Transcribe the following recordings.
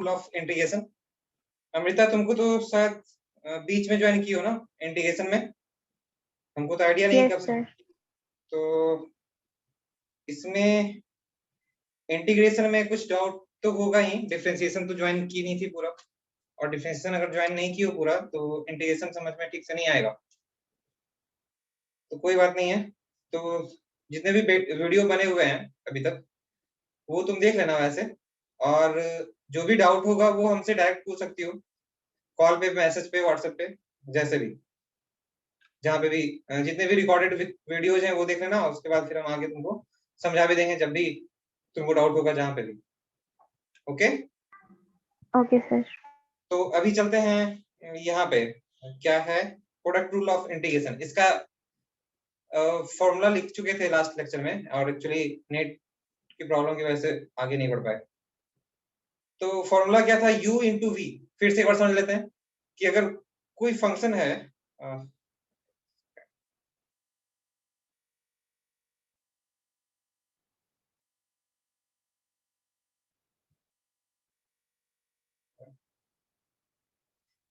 Rule of integration. Amrita तुमको तो शायद बीच में ज्वाइन की हो ना इंटीग्रेशन में, हमको तो आइडिया नहीं कब से। तो इसमें इंटीग्रेशन में कुछ डाउट तो होगा ही, डिफरेंशिएशन तो ज्वाइन की नहीं थी पूरा, और डिफरेंशिएशन अगर ज्वाइन नहीं की हो पूरा तो इंटीग्रेशन समझ में ठीक से नहीं आएगा। तो कोई बात नहीं है, तो जितने भी वीडियो बने हुए हैं अभी तक वो तुम देख लेना वैसे, और जो भी डाउट होगा वो हमसे डायरेक्ट पूछ सकती हो, कॉल पे, मैसेज पे, व्हाट्सएप पे, जैसे भी, जहाँ पे भी जितने भी रिकॉर्डेड वीडियोज हैं वो देख लेना। उसके बाद फिर हम आगे तुमको समझा भी देंगे जब भी तुमको डाउट होगा जहाँ पे भी। Okay okay sir. तो अभी चलते हैं यहाँ पे, क्या है प्रोडक्ट रूल ऑफ इंटीग्रेशन। इसका फॉर्मूला लिख चुके थे लास्ट लेक्चर में, और एक्चुअली नेट की प्रॉब्लम की वजह से आगे नहीं बढ़ पाए। तो फॉर्मूला क्या था, u इंटू वी। फिर से एक बार समझ लेते हैं कि अगर कोई फंक्शन है,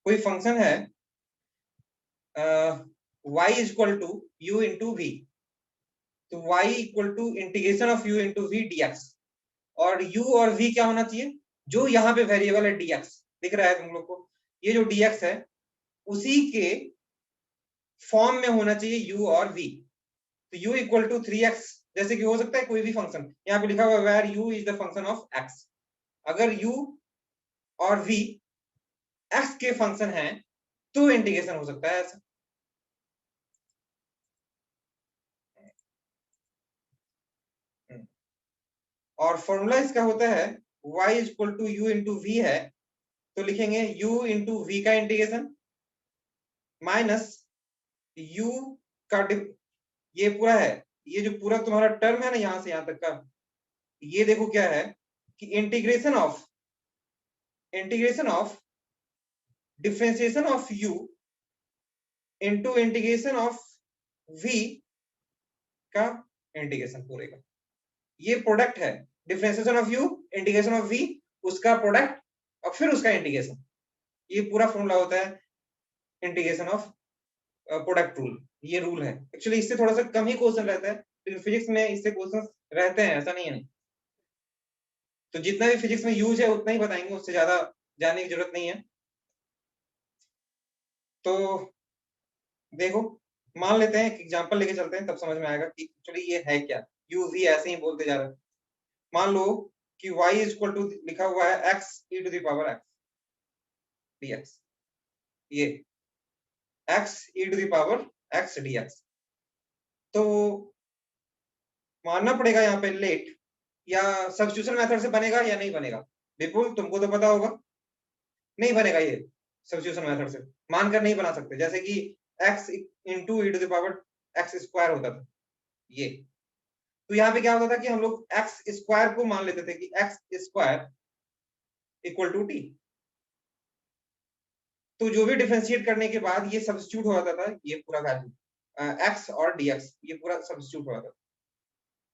कोई फंक्शन है y is equal to u into v, तो y equal to integration of u into v dx, और u और v क्या होना चाहिए, जो यहाँ पे वेरिएबल है dx दिख रहा है तुम लोग को, ये जो dx है उसी के फॉर्म में होना चाहिए u और v। तो u इक्वल टू 3x, जैसे कि हो सकता है कोई भी फंक्शन, यहाँ पे लिखा हुआ है where u is the function of x। अगर u और v x के फंक्शन हैं तो इंटीग्रेशन हो सकता है ऐसा। और फॉर्मूला इसका होता है y is equal to u into v है, तो लिखेंगे u इंटू वी का इंटीग्रेशन माइनस u का ये पूरा है, ये जो पूरा तुम्हारा टर्म है ना यहां से यहां तक का, ये देखो क्या है कि integration of differentiation of u into integration of v का इंटीग्रेशन पूरे का, ये प्रोडक्ट है। Differentiation of u integration of v, उसका प्रोडक्ट और फिर उसका इंटीग्रेशन, ये पूरा फॉर्मूला होता है इंटीग्रेशन ऑफ प्रोडक्ट रूल। ये रूल है, एक्चुअली इससे थोड़ा सा कम ही क्वेश्चन रहता है, लेकिन फिजिक्स में इससे क्वेश्चन रहते हैं, ऐसा नहीं है। तो जितना भी फिजिक्स में यूज है उतना ही बताएंगे, उससे ज्यादा जानने की जरूरत नहीं है। तो देखो, मान लेते हैं एग्जांपल लेके चलते हैं, तब समझ में आएगा कि एक्चुअली ये है क्या। यू वी ऐसे ही बोलते जा रहे हैं। मान लो कि y इज इक्वल टू लिखा हुआ है x e to the power x dx, ये x e to the power x dx। तो मानना पड़ेगा यहाँ पे लेट, या सब्स्टिट्यूशन मेथड से बनेगा या नहीं बनेगा, विपुल तुमको तो पता होगा। नहीं बनेगा ये सब्स्टिट्यूशन मेथड से, मानकर नहीं बना सकते, जैसे कि x into e to the power x square होता था ये। तो यहाँ पे क्या होता था कि हम लोग x स्क्वायर को मान लेते थे कि x square equal to t. तो जो भी डिफरेंशिएट करने के बाद ये सब्स्टिट्यूट हो जाता था, ये पूरा वैल्यू x और dx ये पूरा सब्स्टिट्यूट हो जाता था।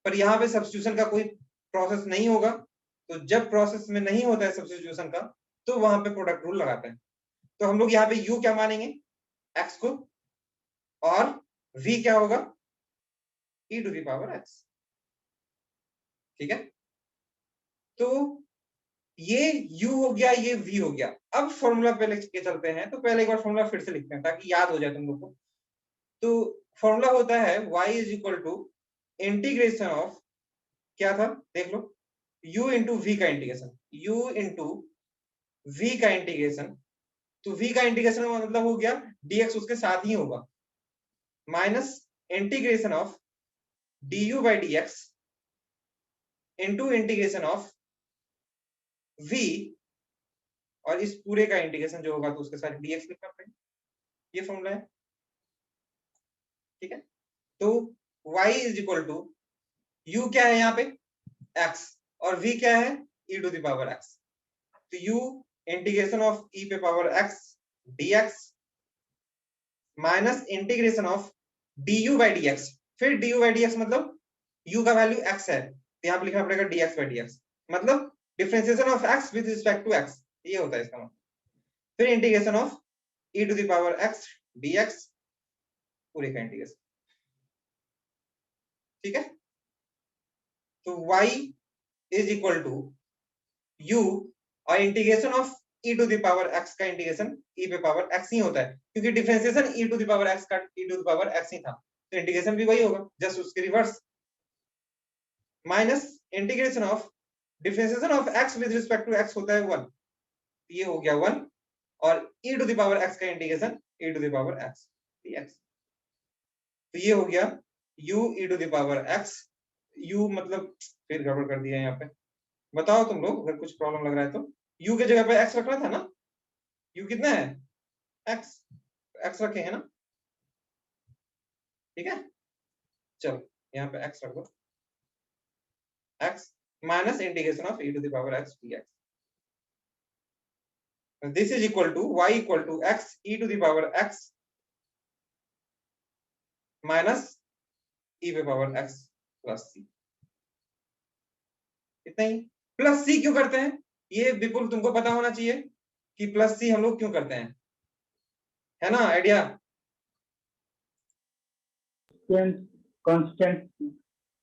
पर यहाँ पे सब्स्टिट्यूशन का कोई प्रोसेस नहीं होगा, तो जब प्रोसेस में नहीं होता है सब्स्टिट्यूशन का, तो वहां पे प्रोडक्ट रूल लगाते हैं। तो हम लोग यहाँ पे u क्या मानेंगे, x को, और v क्या होगा, e to the power x। ठीक है, तो ये u हो गया, ये v हो गया। अब फॉर्मूला पे लेके चलते हैं, तो पहले एक बार फॉर्मूला फिर से लिखते हैं ताकि याद हो जाए तुम लोग को। तो फॉर्मूला होता है y is equal to integration of, क्या था देख लो, u इंटू वी का इंटीग्रेशन, u इंटू वी का इंटीग्रेशन। तो v का इंटीग्रेशन का मतलब हो गया dx उसके साथ ही होगा, minus integration of du by dx into integration of v, और इस पूरे का इंटीग्रेशन जो होगा तो उसके साथ dx लिखना पड़ेगा। ये फॉर्मूला है, ठीक है। तो y is equal to, u क्या है यहाँ पे x, और v क्या है e to the power x। तो u इंटीग्रेशन ऑफ e पे power x dx minus integration of du by dx। फिर du बाई dx मतलब u का वैल्यू x है, तो यहाँ पे लिखना पड़ेगा dx बाई dx, मतलब differentiation of x with respect to x। ये होता है इसका मतलब। फिर integration of e to the power x dx पूरे का इंटीग्रेशन, ठीक है। तो y is equal to u और integration of e to the power x का इंटीग्रेशन e पे पावर x ही होता है, क्योंकि differentiation e to the power x का e to the power x ही था, तो इंटीग्रेशन भी वही होगा, जस्ट उसके reverse, minus integration of differentiation of x with respect to x होता है 1, ये हो गया 1, और e to the power x का integration e to the power x dx, तो ये हो गया u e to the power x, u मतलब फिर गड़बड़ कर दिया यहाँ पे, बताओ तुम लोग अगर कुछ प्रॉब्लम लग रहा है तो। u के जगह पे x रखना था ना, u कितना है x, x रखेंगे ना, ठीक है। चलो यहाँ पे x रख दो, x minus integration of e to the power x dx, this is equal to y equal to x e to the power x minus e पे पावर x प्लस c, इतना ही। प्लस c क्यों करते हैं, ये विपुल तुमको पता होना चाहिए कि प्लस c हम लोग क्यों करते हैं, है ना आइडिया? कांस्टेंट,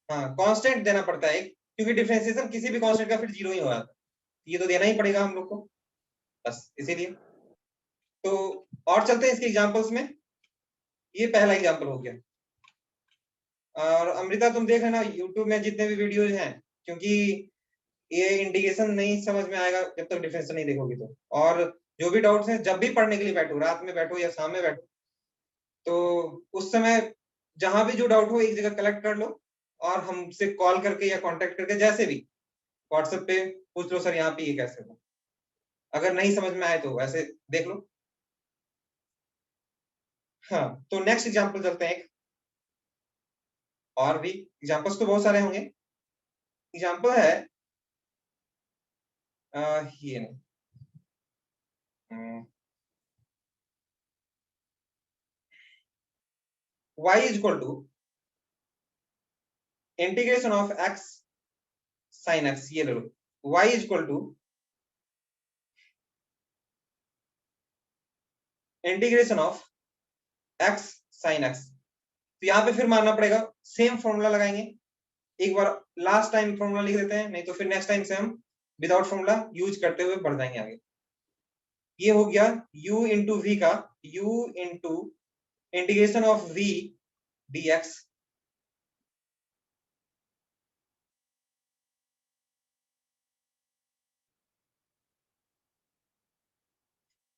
हाँ कांस्टेंट देना पड़ता है, क्योंकि डिफरेंशिएशन किसी भी कांस्टेंट का फिर जीरो ही होगा, ये तो देना ही पड़ेगा हम लोग को, बस इसीलिए। तो और चलते हैं इसके एग्जांपल्स में, ये पहला एग्जांपल हो गया। और अमृता तुम देख लेना यूट्यूब में जितने भी वीडियोज हैं, क्योंकि ये इंटीग्रेशन नहीं समझ में आएगा जब तक डिफरेंशियल नहीं देखोगे तो। और जो भी डाउट्स हैं, जब भी पढ़ने के लिए बैठो, रात में बैठो या शाम में बैठो, तो उस समय जहां भी जो डाउट हो एक जगह कलेक्ट कर लो और हमसे कॉल करके या कांटेक्ट करके जैसे भी व्हाट्सएप पे पूछ लो, सर यहाँ पे ये कैसे हो, अगर नहीं समझ में आए तो ऐसे देख लो। हाँ तो नेक्स्ट एग्जांपल चलते हैं एक, और भी एग्जांपल्स तो बहुत सारे होंगे। एग्जांपल है ये नहीं, y is equal to integration of x sin x, ये ले लो, y is equal to integration of x sin x, तो यहाँ पे फिर मानना पड़ेगा, सेम फॉर्मूला लगाएंगे, एक बार लास्ट टाइम फॉर्मूला लिख देते हैं, नहीं तो फिर नेक्स्ट टाइम से हम विदाउट फॉर्मूला यूज करते हुए बढ़ जाएंगे आगे। ये हो गया u इंटू वी का u into integration of v dx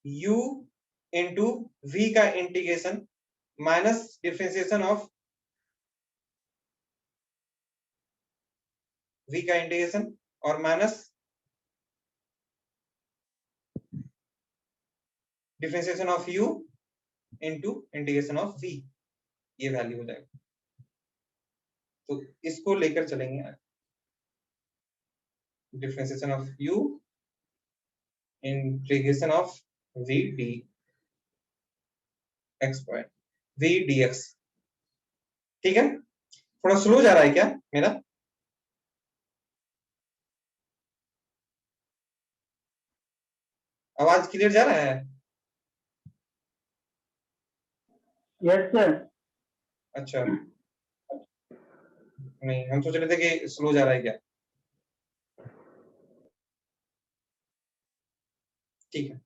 u into v का integration minus differentiation of v का इंटीग्रेशन और minus differentiation of u into integration of v, ये वैल्यू हो जाएगा। तो इसको लेकर चलेंगे, differentiation of u integration of v d x by v dx, ठीक है। थोड़ा स्लो जा रहा है क्या मेरा? आवाज क्लियर जा रहा है? Yes sir. अच्छा, नहीं हम सोच रहे थे कि स्लो जा रहा है क्या, ठीक है।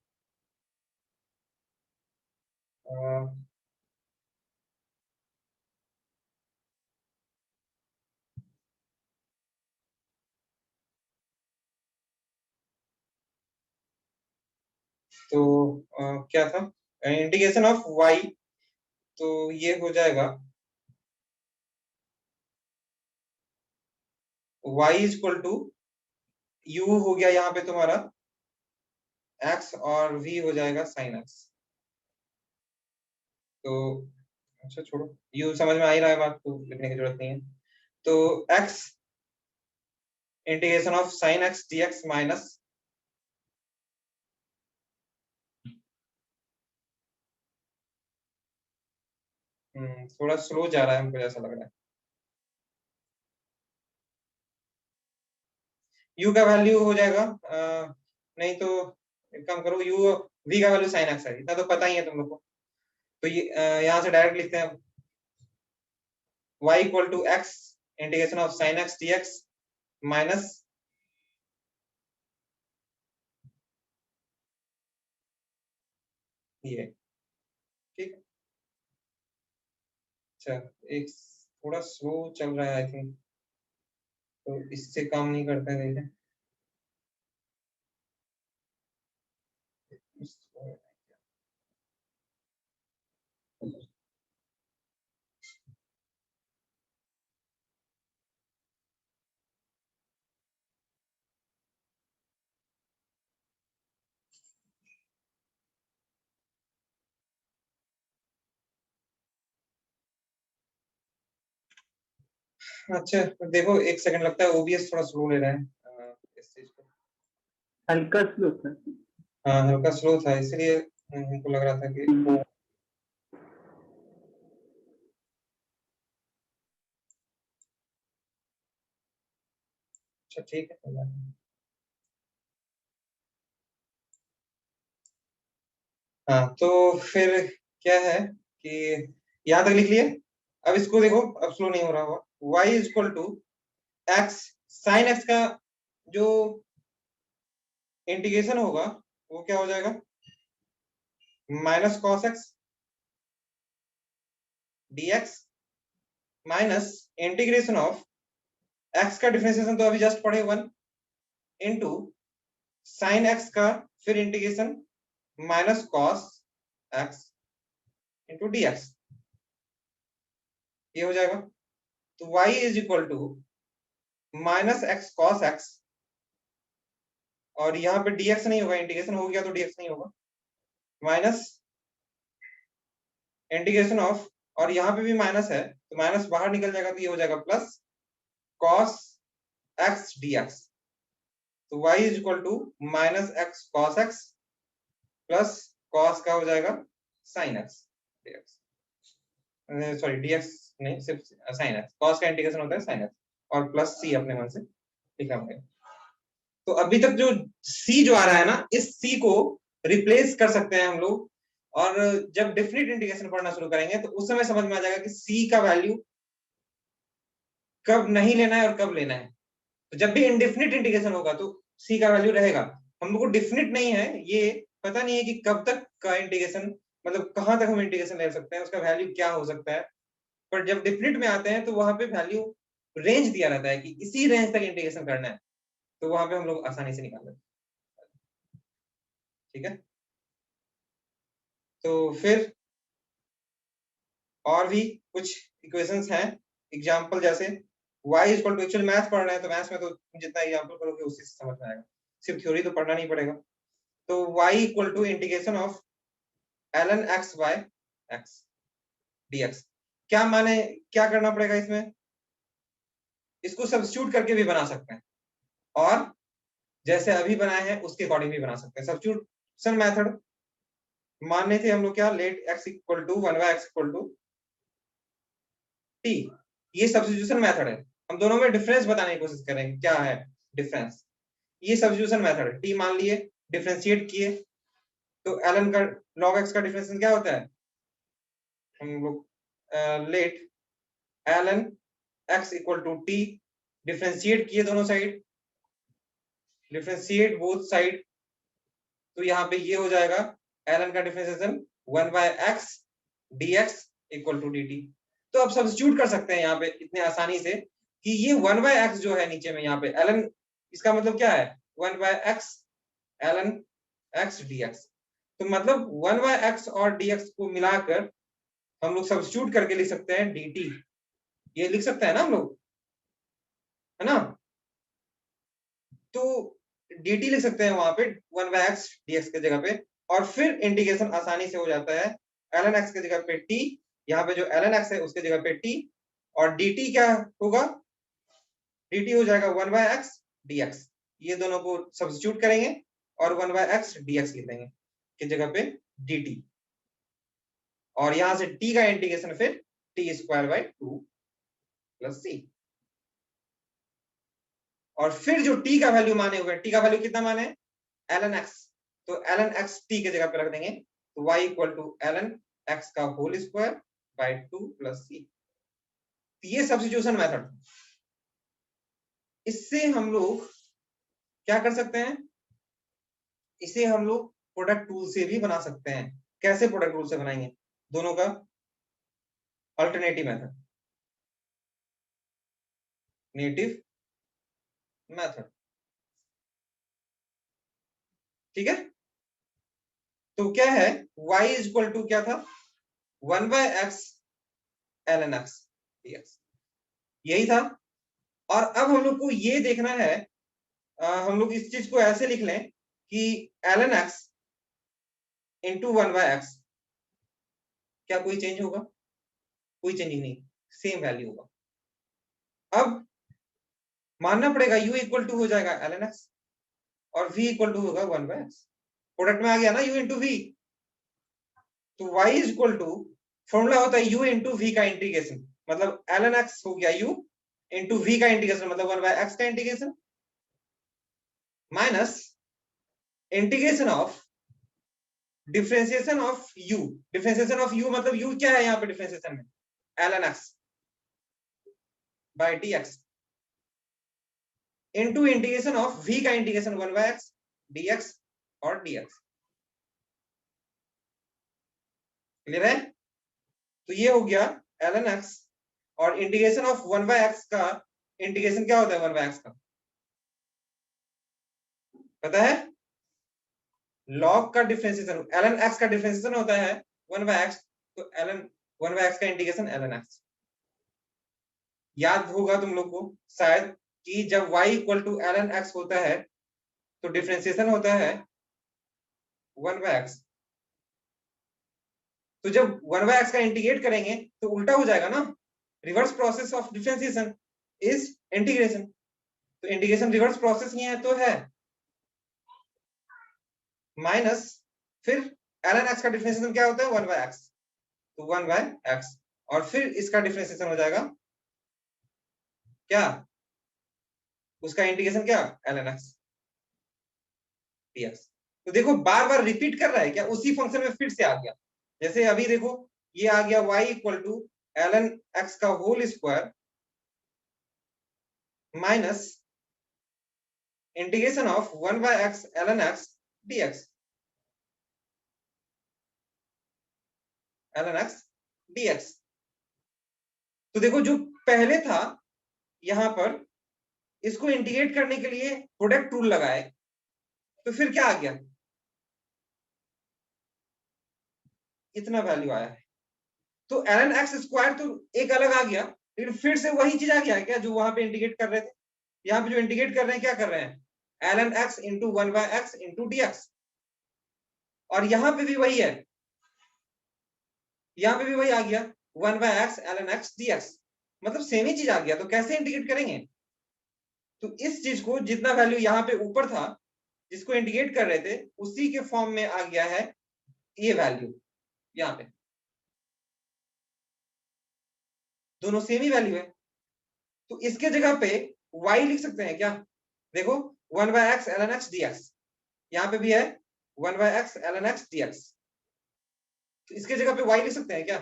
तो क्या था, इंटीग्रेशन ऑफ y, तो ये हो जाएगा y is equal to u हो गया यहाँ पे तुम्हारा x और v हो जाएगा sin x, तो अच्छा छोड़ो, u समझ में आ ही रहा है, बात तो लिखने की जरूरत नहीं है। तो x integration of sin x dx minus थोड़ा स्लो जा रहा है हमको ऐसा लग रहा है, u का वैल्यू हो जाएगा नहीं तो एक काम करो, u v का वैल्यू sin x है, इतना तो पता ही है तुम लोग को। तो ये यहाँ से डायरेक्ट लिखते हैं y equal to x integration of sin x dx minus ये, ठीक है। अच्छा, एक थोड़ा स्लो चल रहा है आई थिंक, तो इससे काम नहीं करता है देखिए। अच्छा देखो, एक सेकंड लगता है, ओबीएस थोड़ा स्लो ले रहा है इस चीज को। हल्का स्लो था। हाँ हल्का स्लो था, इसलिए हमको लग रहा था कि अच्छा ठीक है, कोई बात नहीं। हाँ तो फिर क्या है कि यहाँ तक लिख लिए। अब इसको देखो, अब स्लो नहीं हो रहा होगा। y is equal to x sine x का जो इंटीग्रेशन होगा वो क्या हो जाएगा, minus cos x dx minus integration of x का डिफरेंशिएशन तो अभी जस्ट पढ़े 1 इनटू साइन एक्स का फिर integration minus cos x into dx, ये हो जाएगा। तो y is equal to minus x cos x, और यहाँ पे dx नहीं होगा, इंटीग्रेशन हो गया तो dx नहीं होगा, माइनस इंटीग्रेशन ऑफ, और यहाँ पे भी माइनस है तो माइनस बाहर निकल जाएगा तो ये हो जाएगा प्लस कॉस एक्स dx। तो y is equal to minus x cos x plus cos का हो जाएगा sine x dx, sorry dx नहीं, सिर्फ साइन एक्स, कॉस का इंटीग्रेशन होता है साइन एक्स, और प्लस c अपने मन से लिखा हमने। तो अभी तक जो c जो आ रहा है ना, इस c को रिप्लेस कर सकते हैं हम लोग, और जब डेफिनेट इंटीग्रेशन पढ़ना शुरू करेंगे तो उस समय समझ में आ जाएगा कि c का वैल्यू कब नहीं लेना है और कब लेना है। तो जब भी इनडेफिनिट इंटीग्रेशन होगा तो c का वैल्यू रहेगा। हम लोग को डेफिनिट नहीं है, ये पता नहीं है कि कब तक का इंटीग्रेशन, मतलब कहां तक हम इंटीग्रेशन ले सकते हैं, उसका वैल्यू क्या हो सकता है। पर जब डेफिनिट में आते हैं तो वहां पे वैल्यू रेंज दिया रहता है कि इसी रेंज तक इंटीग्रेशन करना है, तो वहां पे हम लोग आसानी से निकाल लेते हैं। ठीक है, तो फिर और भी कुछ इक्वेशंस हैं, एग्जांपल जैसे y equal to, actually math पढ़ रहे हैं तो मैथ्स में तो जितना एग्जांपल करोगे उसी से समझ में आएगा, सिर्फ थ्योरी तो पढ़ना नहीं पड़ेगा। तो y equal to integration of ln x by x dx, क्या माने, क्या करना पड़ेगा इसमें, इसको सब्स्टिट्यूट करके भी बना सकते हैं, और जैसे अभी बनाए हैं उसके अकॉर्डिंग भी बना सकते हैं। सब्स्टिट्यूशन मेथड मानने थे हम लोग क्या, let x equal to 1/x equal to t, ये सब्स्टिट्यूशन मेथड है। हम दोनों में डिफरेंस बताने की कोशिश करेंगे, क्या है डिफरेंस। ये सब्स्टिट्यूशन मेथड है, t मान लिए, डिफरेंशिएट किए, तो ln का log x का डिफरेंशिएशन क्या होता है, हम लोग let ln x equal to t, differentiate किए दोनों साइड, डिफरेंशिएट बोथ साइड, तो यहाँ पे ये हो जाएगा ln का differentiation 1/x dx equal to dt। तो अब सब्स्टिट्यूट कर सकते हैं यहाँ पे इतने आसानी से कि ये 1/x जो है नीचे में, यहाँ पे ln, इसका मतलब क्या है 1/x ln x dx। तो मतलब 1/x और dx को मिलाकर हम लोग सब्स्टिट्यूट करके लिख सकते हैं dt, ये लिख सकते हैं ना हम लोग, है ना। तो dt लिख सकते हैं वहां पे 1/x dx के जगह पे, और फिर इंटीग्रेशन आसानी से हो जाता है ln x के जगह पे t, यहाँ पे जो ln x है उसके जगह पे t, और dt क्या होगा, dt हो जाएगा 1/x dx, ये दोनों को सब्स्टिट्यूट करेंगे और 1/x dx लिख देंगे की जगह पे dt, और यहां से t का इंटीग्रेशन फिर t² प्लस c, और फिर जो t का वैल्यू माने हुए, t का वैल्यू कितना माने ln x, तो ln x t के जगह पे रख देंगे, तो y equal to ln x का whole square by 2 plus c। ये सब्स्टिट्यूशन मेथड। इससे हम लोग क्या कर सकते हैं, इसे हम लोग प्रोडक्ट टूल से भी बना सकते हैं। कैसे प्रोडक्ट टूल से बनाएंगे, दोनों का अल्टरनेटिव मेथड, नेटिव मेथड, ठीक है। तो क्या है, y इज इक्वल टू क्या था, 1 by x ln x dx, यही था। और अब हम लोग को ये देखना है, हम लोग इस चीज को ऐसे लिख लें कि ln x into 1 by x, क्या कोई चेंज होगा, कोई चेंज नहीं, सेम वैल्यू होगा। अब मानना पड़ेगा u इक्वल टू हो जाएगा ln x और v इक्वल टू होगा 1 बाय एक्स, प्रोडक्ट में आ गया ना u इंटू v। तो y is equal to, formula होता है u इंटू v का इंटीग्रेशन, मतलब ln x हो गया u इंटू v का इंटीग्रेशन, मतलब 1 बाय एक्स का integration, minus integration of differentiation of u। Differentiation of u मतलब u क्या है यहाँ पे डिफरेंशिएशन में, ln x by dx into integration of v का इंटीग्रेशन 1 बाय एक्स dx और dx। क्लियर है। तो ये हो गया ln x, और इंटीग्रेशन ऑफ 1 बाय एक्स का इंटीग्रेशन क्या होता है 1 बाय एक्स का, पता है, लॉग का डिफरेंशिएशन, ln x का डिफरेंशिएशन होता है 1 बाय एक्स, तो ln 1 बाय एक्स का इंटीग्रेशन ln x। याद होगा तुम लोग को शायद कि जब y equal to ln x होता है तो डिफरेंशिएशन होता है 1 बाय एक्स। तो जब 1 बाय एक्स का इंटीग्रेट करेंगे तो उल्टा हो जाएगा ना, reverse process of differentiation is integration. तो इंटीग्रेशन रिवर्स प्रोसेस ही है तो है, माइनस फिर ln x का डिफरेंशिएशन क्या होता है 1 बाय एक्स, तो 1 बाय एक्स, और फिर इसका डिफरेंशिएशन हो जाएगा क्या, उसका इंटीग्रेशन क्या ln x dx। तो देखो बार बार रिपीट कर रहा है क्या, उसी फंक्शन में फिर से आ गया। जैसे अभी देखो ये आ गया y equal to ln x का whole square minus integration of 1 by x ln x dx, ln x dx। तो देखो जो पहले था यहां पर, इसको इंटीग्रेट करने के लिए प्रोडक्ट टूल लगाए, तो फिर क्या आ गया, इतना वैल्यू आया है। तो ln x स्क्वायर तो एक अलग आ गया, लेकिन फिर से वही चीज आ गया क्या जो वहां पे इंटीग्रेट कर रहे थे। यहाँ पे जो इंटीग्रेट कर रहे हैं क्या कर रहे हैं, ln x into 1 by x into dx, और यहाँ पे भी वही है, यहाँ पे भी वही आ गया 1 by x ln x dx, मतलब सेम ही चीज आ गया। तो कैसे इंटीग्रेट करेंगे, तो इस चीज को जितना वैल्यू यहाँ पे ऊपर था जिसको इंटीग्रेट कर रहे थे उसी के फॉर्म में आ गया है ये वैल्यू, यहाँ पे दोनों सेम ही वैल्यू है। तो इसके जगह पे y लिख सकते हैं क्या, देखो 1 by x ln x dx, यहाँ पे भी है 1 by x ln x dx, तो इसके जगह पे y लिख सकते हैं क्या,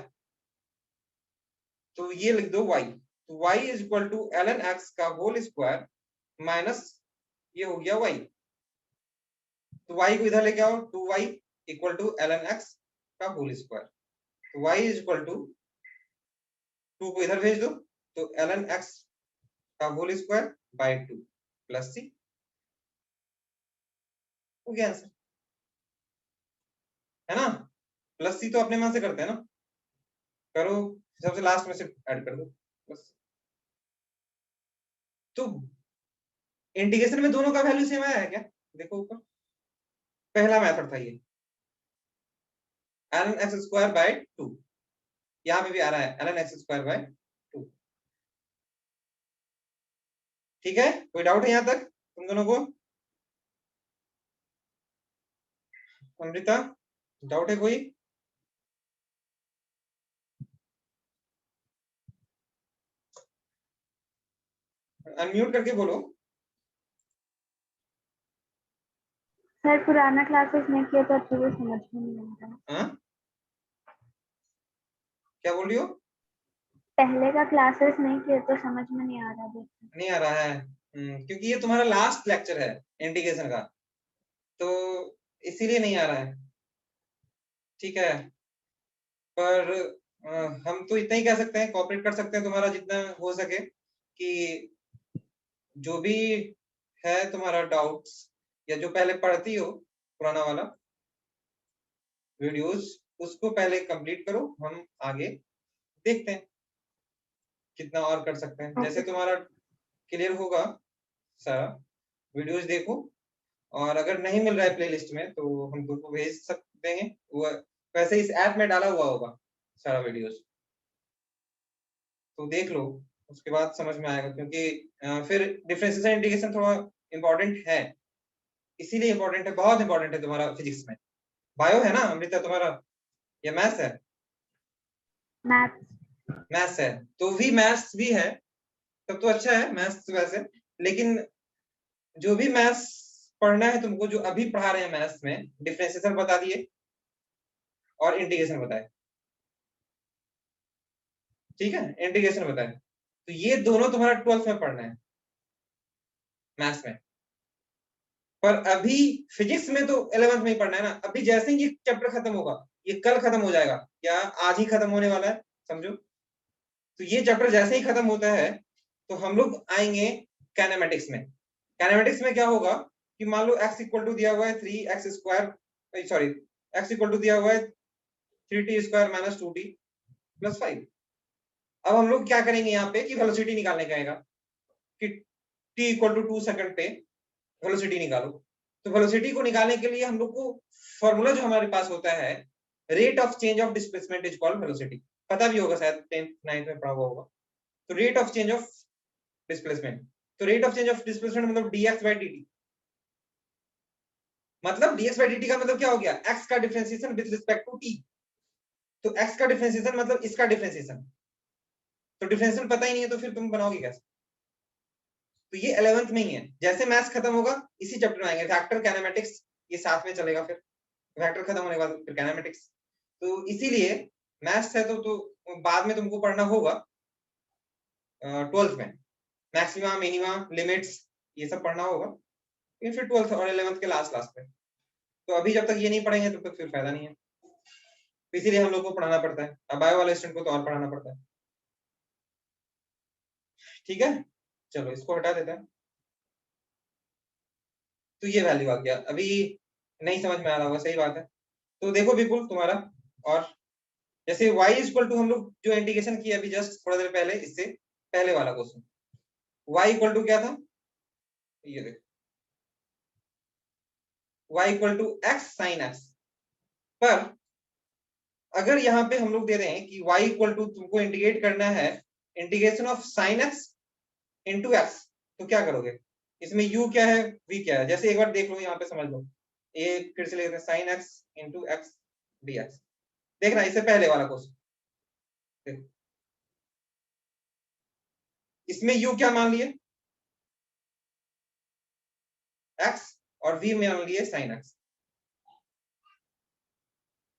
तो ये लिख दो y, तो y is equal to ln x का होल स्क्वायर माइनस ये हो गया y, तो y को इधर लेके आओ, 2y equal to ln x का होल स्क्वायर, तो y इज इक्वल टू 2 को इधर भेज दो, तो ln x का whole square by 2 plus c, हो गया आंसर, है ना। प्लस सी तो अपने मन से करते हैं ना, करो सबसे लास्ट में से ऐड कर दो बस। तो इंटीग्रेशन में दोनों का वैल्यू सेम आया है क्या, देखो ऊपर पहला मेथड था ये ln x स्क्वायर बाय 2, यहाँ पे भी आ रहा है ln x स्क्वायर बाय 2। ठीक है, कोई डाउट है यहाँ तक तुम दोनों को, अमृता डाउट है कोई, अनम्यूट करके बोलो। सर पुराना क्लासेस नहीं किया तो अच्छे से समझ में नहीं आ रहा। हाँ, क्या बोल रही हो? पहले का क्लासेस नहीं किए तो समझ में नहीं आ रहा देखो। नहीं आ रहा है? क्योंकि ये तुम्हारा लास्ट लेक्चर है इंटीग्रेशन का, तो इसीलिए नहीं आ रहा है। ठीक है, पर हम तो इतना ही कह सकते हैं, कोऑपरेट कर सकते हैं तुम्हारा जितना हो सके, कि जो भी है तुम्हारा डाउट्स या जो पहले पढ़ती हो पुराना वाला वीडियोस, उसको पहले कंप्लीट करो, हम आगे देखते हैं कितना और कर सकते हैं। जैसे ओके तुम्हारा क्लियर होगा सारा, वीडियोस देखो, और अगर नहीं मिल रहा है प्लेलिस्ट में तो हम तुमको भेज सकते हैं, वो वैसे इस ऐप में डाला हुआ होगा सारा वीडियोस, तो देख लो, उसके बाद समझ में आएगा। क्योंकि फिर डिफरेंशिएशन इंटीग्रेशन थोड़ा इंपॉर्टेंट है, इसीलिए इंपॉर्टेंट है, बहुत इंपॉर्टेंट है तुम्हारा फिजिक्स में। बायो है ना अमृता तुम्हारा, या मैथ्स है? मैथ्स। मैथ्स है तो भी, मैथ्स भी है तब तो अच्छा है मैथ्स वैसे। लेकिन जो भी मैथ्स पढ़ना है तुमको, जो अभी पढ़ा रहे हैं मैथ्स में, डिफरेंशिएशन बता दिए और इंटीग्रेशन बताए, ठीक है, इंटीग्रेशन बताए, तो ये दोनों तुम्हारा 12th में पढ़ना है मैथ्स में। पर अभी फिजिक्स में तो 11th में ही पढ़ना है ना। अभी जैसे ही ये चैप्टर खत्म होगा, ये कल खत्म हो जाएगा या आज ही खत्म होने वाला है समझो, तो ये चैप्टर जैसे ही खत्म होता है तो हम लोग आएंगे काइनेमेटिक्स में। काइनेमेटिक्स में क्या होगा कि मान लो x इक्वल टू दिया हुआ है 3x square, sorry, x equal to दिया हुआ है 3t square minus 2t plus 5। अब हम लोग क्या करेंगे यहाँ पे कि वेलोसिटी निकालने का आएगा कि t इक्वल टू 2 सेकंड पे वेलोसिटी निकालो। तो वेलोसिटी को निकालने के लिए हम लोग को फॉर्मूला जो हमारे पास होता है, rate of change of displacement is called velocity. पता भी होगा शायद 10th 9th में पढ़ा हुआ होगा। तो rate of change of displacement, तो rate of change of displacement मतलब dx by dt, मतलब dx by dt का मतलब क्या हो गया, x का differentiation with respect to t। तो x का डिफरेंशिएशन मतलब इसका डिफरेंशिएशन, तो डिफरेंशिएशन पता ही नहीं है तो फिर तुम बनाओगे कैसे? तो ये 11th में ही है। जैसे मैथ्स खत्म होगा इसी चैप्टर में आएंगे वेक्टर काइनेमेटिक्स, ये साथ में चलेगा। फिर वेक्टर खत्म होने के बाद फिर काइनेमेटिक्स। तो इसीलिए मैथ्स है तो बाद में तुमको पढ़ना होगा 12th में, मैक्सिमा मिनिमा लिमिट्स ये सब पढ़ना होगा, लेकिन फिर 12th और 11th के लास्ट लास्ट में। तो अभी जब तक ये नहीं पढ़ेंगे तब तक फिर फायदा नहीं है, तो इसीलिए हम लोग को पढ़ाना पड़ता है। अब बायो वाले स्टूडेंट को तो और पढ़ाना पड़ता है। ठीक है, चलो इसको हटा देते हैं। तो ये वैल्यू आ गया, अभी नहीं समझ में आ रहा होगा, सही बात है। तो देखो विपुल तुम्हारा, और जैसे y इक्वल टू हम लोग जो इंटीग्रेशन किया अभी जस्ट थोड़ा देर पहले, इससे पहले वाला क्वेश्चन, y इक्वल टू क्या था, ये देखो, y equal to x sine x। पर अगर यहाँ पे हम लोग दे रहे हैं कि y इक्वल टू तुमको इंटीग्रेट करना है integration of sine x into x, तो क्या करोगे? इसमें u क्या है, v क्या है? जैसे एक बार देख लो यहाँ पे समझ लो, ये फिर से लेते हैं sine x into x dx। देखना इससे पहले वाला क्वेश्चन, इसमें u क्या मान लिए, x, और v मान लिए साइन x।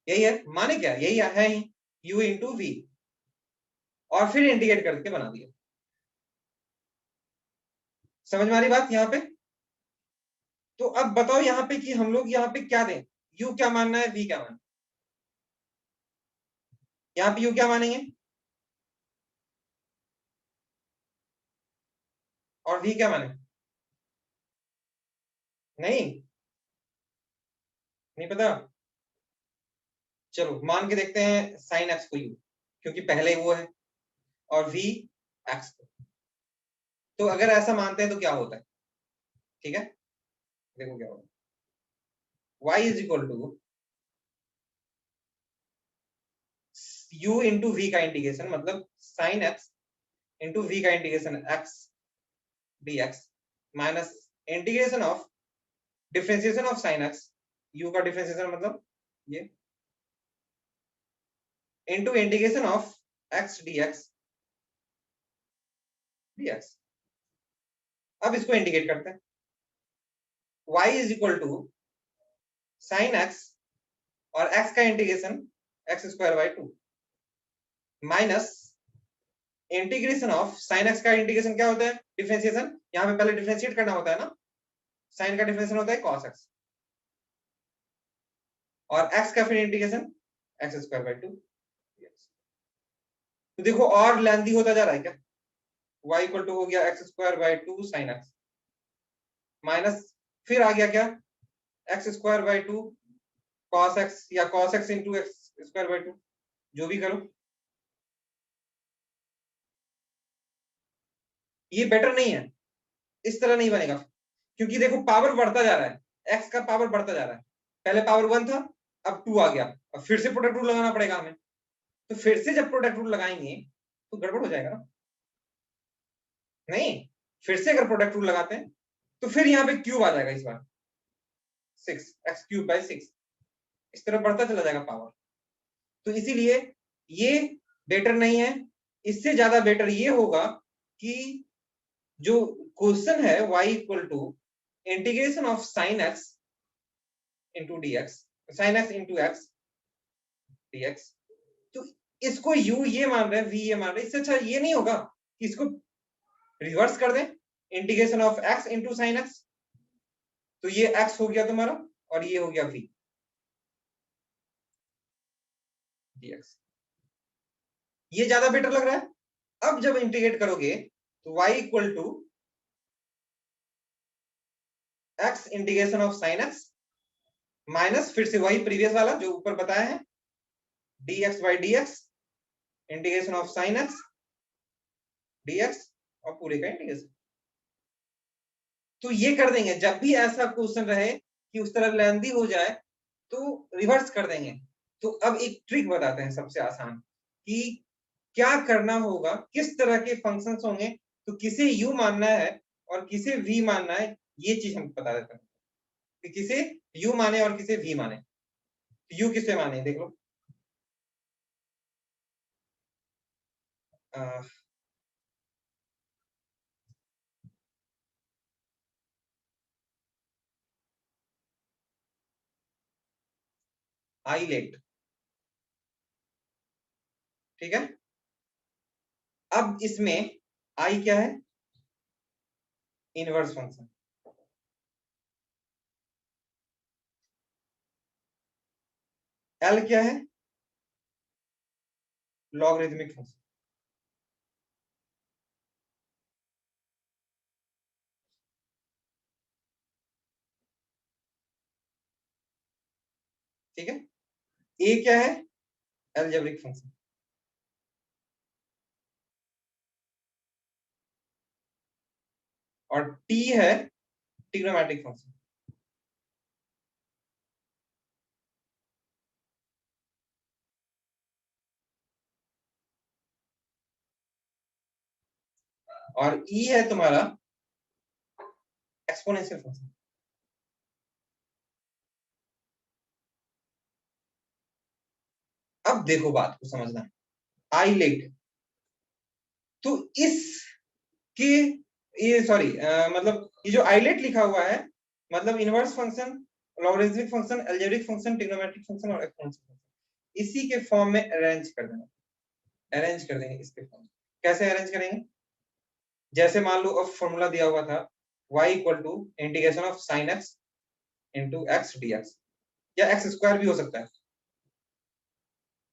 यही है, माने क्या, यही है ही, u इंटू वी, और फिर इंटीग्रेट करके बना दिया। समझ में आ रही बात यहाँ पे? तो अब बताओ यहाँ पे कि हम लोग यहाँ पे क्या दें, u क्या मानना है, v क्या मानना है? यहाँ पे u क्या मानेंगे और v क्या माने? नहीं, नहीं पता? चलो मान के देखते हैं साइन x को u, क्योंकि पहले वो है, और v x को। तो अगर ऐसा मानते हैं तो क्या होता है, ठीक है, देखो क्या होगा, y is equal to u into v का इंटीग्रेशन, मतलब साइन x इंटू वी का integration x dx, minus integration of differentiation of sine x, u का डिफरेंशिएशन मतलब ये, into integration of x dx dx। अब इसको इंटीग्रेट करते हैं, y is equal to sine x और एक्स का integration x square by 2 minus integration of sine x का इंटीग्रेशन क्या होता है, डिफरेंशिएशन, यहाँ पे पहले डिफरेंशिएट करना होता है ना, साइन का डिफरेंशिएशन होता है कॉस एक्स और एक्स का फिर इंटीग्रेशन एक्स स्क्वायर बाई 2। तो देखो और लेंथी होता जा रहा है क्या, y इक्वल टू हो गया x square by 2 sine x minus फिर आ गया क्या x square by 2 cos x या cos x into x square by 2, जो भी करो। ये बेटर नहीं है, इस तरह नहीं बनेगा, क्योंकि देखो पावर बढ़ता जा रहा है, एक्स का पावर बढ़ता जा रहा है, पहले पावर 1 था अब 2 आ गया, अब फिर से प्रोडक्ट रूल लगाना पड़ेगा हमें, तो फिर से जब प्रोडक्ट रूल लगाएंगे तो गड़बड़ हो जाएगा ना, नहीं फिर से अगर प्रोडक्ट रूल लगाते हैं तो फिर यहाँ पे क्यूब आ जाएगा, इस बार 6 एक्स क्यूब बाई 6, इस तरह बढ़ता चला जाएगा पावर। तो इसीलिए ये बेटर नहीं है, इससे ज्यादा बेटर ये होगा कि जो क्वेश्चन है y equal to integration of sine x into dx, sine x into x dx, तो इसको u ये मान रहे हैं, v ये मान रहे हैं, इससे अच्छा ये नहीं होगा कि इसको रिवर्स कर दें, integration of x into sine x, तो ये x हो गया तुम्हारा और ये हो गया v dx, ये ज्यादा बेटर लग रहा है। अब जब इंटीग्रेट करोगे तो y equal to x integration of sine x minus फिर से वही प्रीवियस वाला जो ऊपर बताया है dx by dx integration of sine x dx और पूरे का इंटीग्रेशन। तो ये कर देंगे, जब भी ऐसा क्वेश्चन रहे कि उस तरह लेंदी हो जाए तो रिवर्स कर देंगे। तो अब एक ट्रिक बताते हैं सबसे आसान कि क्या करना होगा, किस तरह के फंक्शंस होंगे, तो किसे u मानना है और किसे v मानना है, ये चीज हम बता देते हैं कि किसे u माने और किसे v माने। u किसे माने देख लो, आइलेट, ठीक है। अब इसमें i क्या है, इनवर्स फंक्शन, l क्या है, लॉगरिथमिक फंक्शन, ठीक है। a क्या है, अलजेब्रिक फंक्शन, और t है ट्रिग्नोमेट्रिक फंक्शन। और e है तुम्हारा एक्सपोनेंशियल फंक्शन। अब देखो बात को समझना है, आइलेट, तो इसके ये सॉरी मतलब ये जो आइलेट लिखा हुआ है मतलब inverse function, logarithmic function, algebraic function, trigonometric function और एक्सपोनेंशियल फंक्शन, इसी के फॉर्म में अरेंज कर देना, अरेंज कर देंगे इसके फॉर्म। कैसे अरेंज करेंगे, जैसे मान लो अब फॉर्मूला दिया हुआ था y equal to integration of sine x into x dx, या एक्स स्क्वायर भी हो सकता है।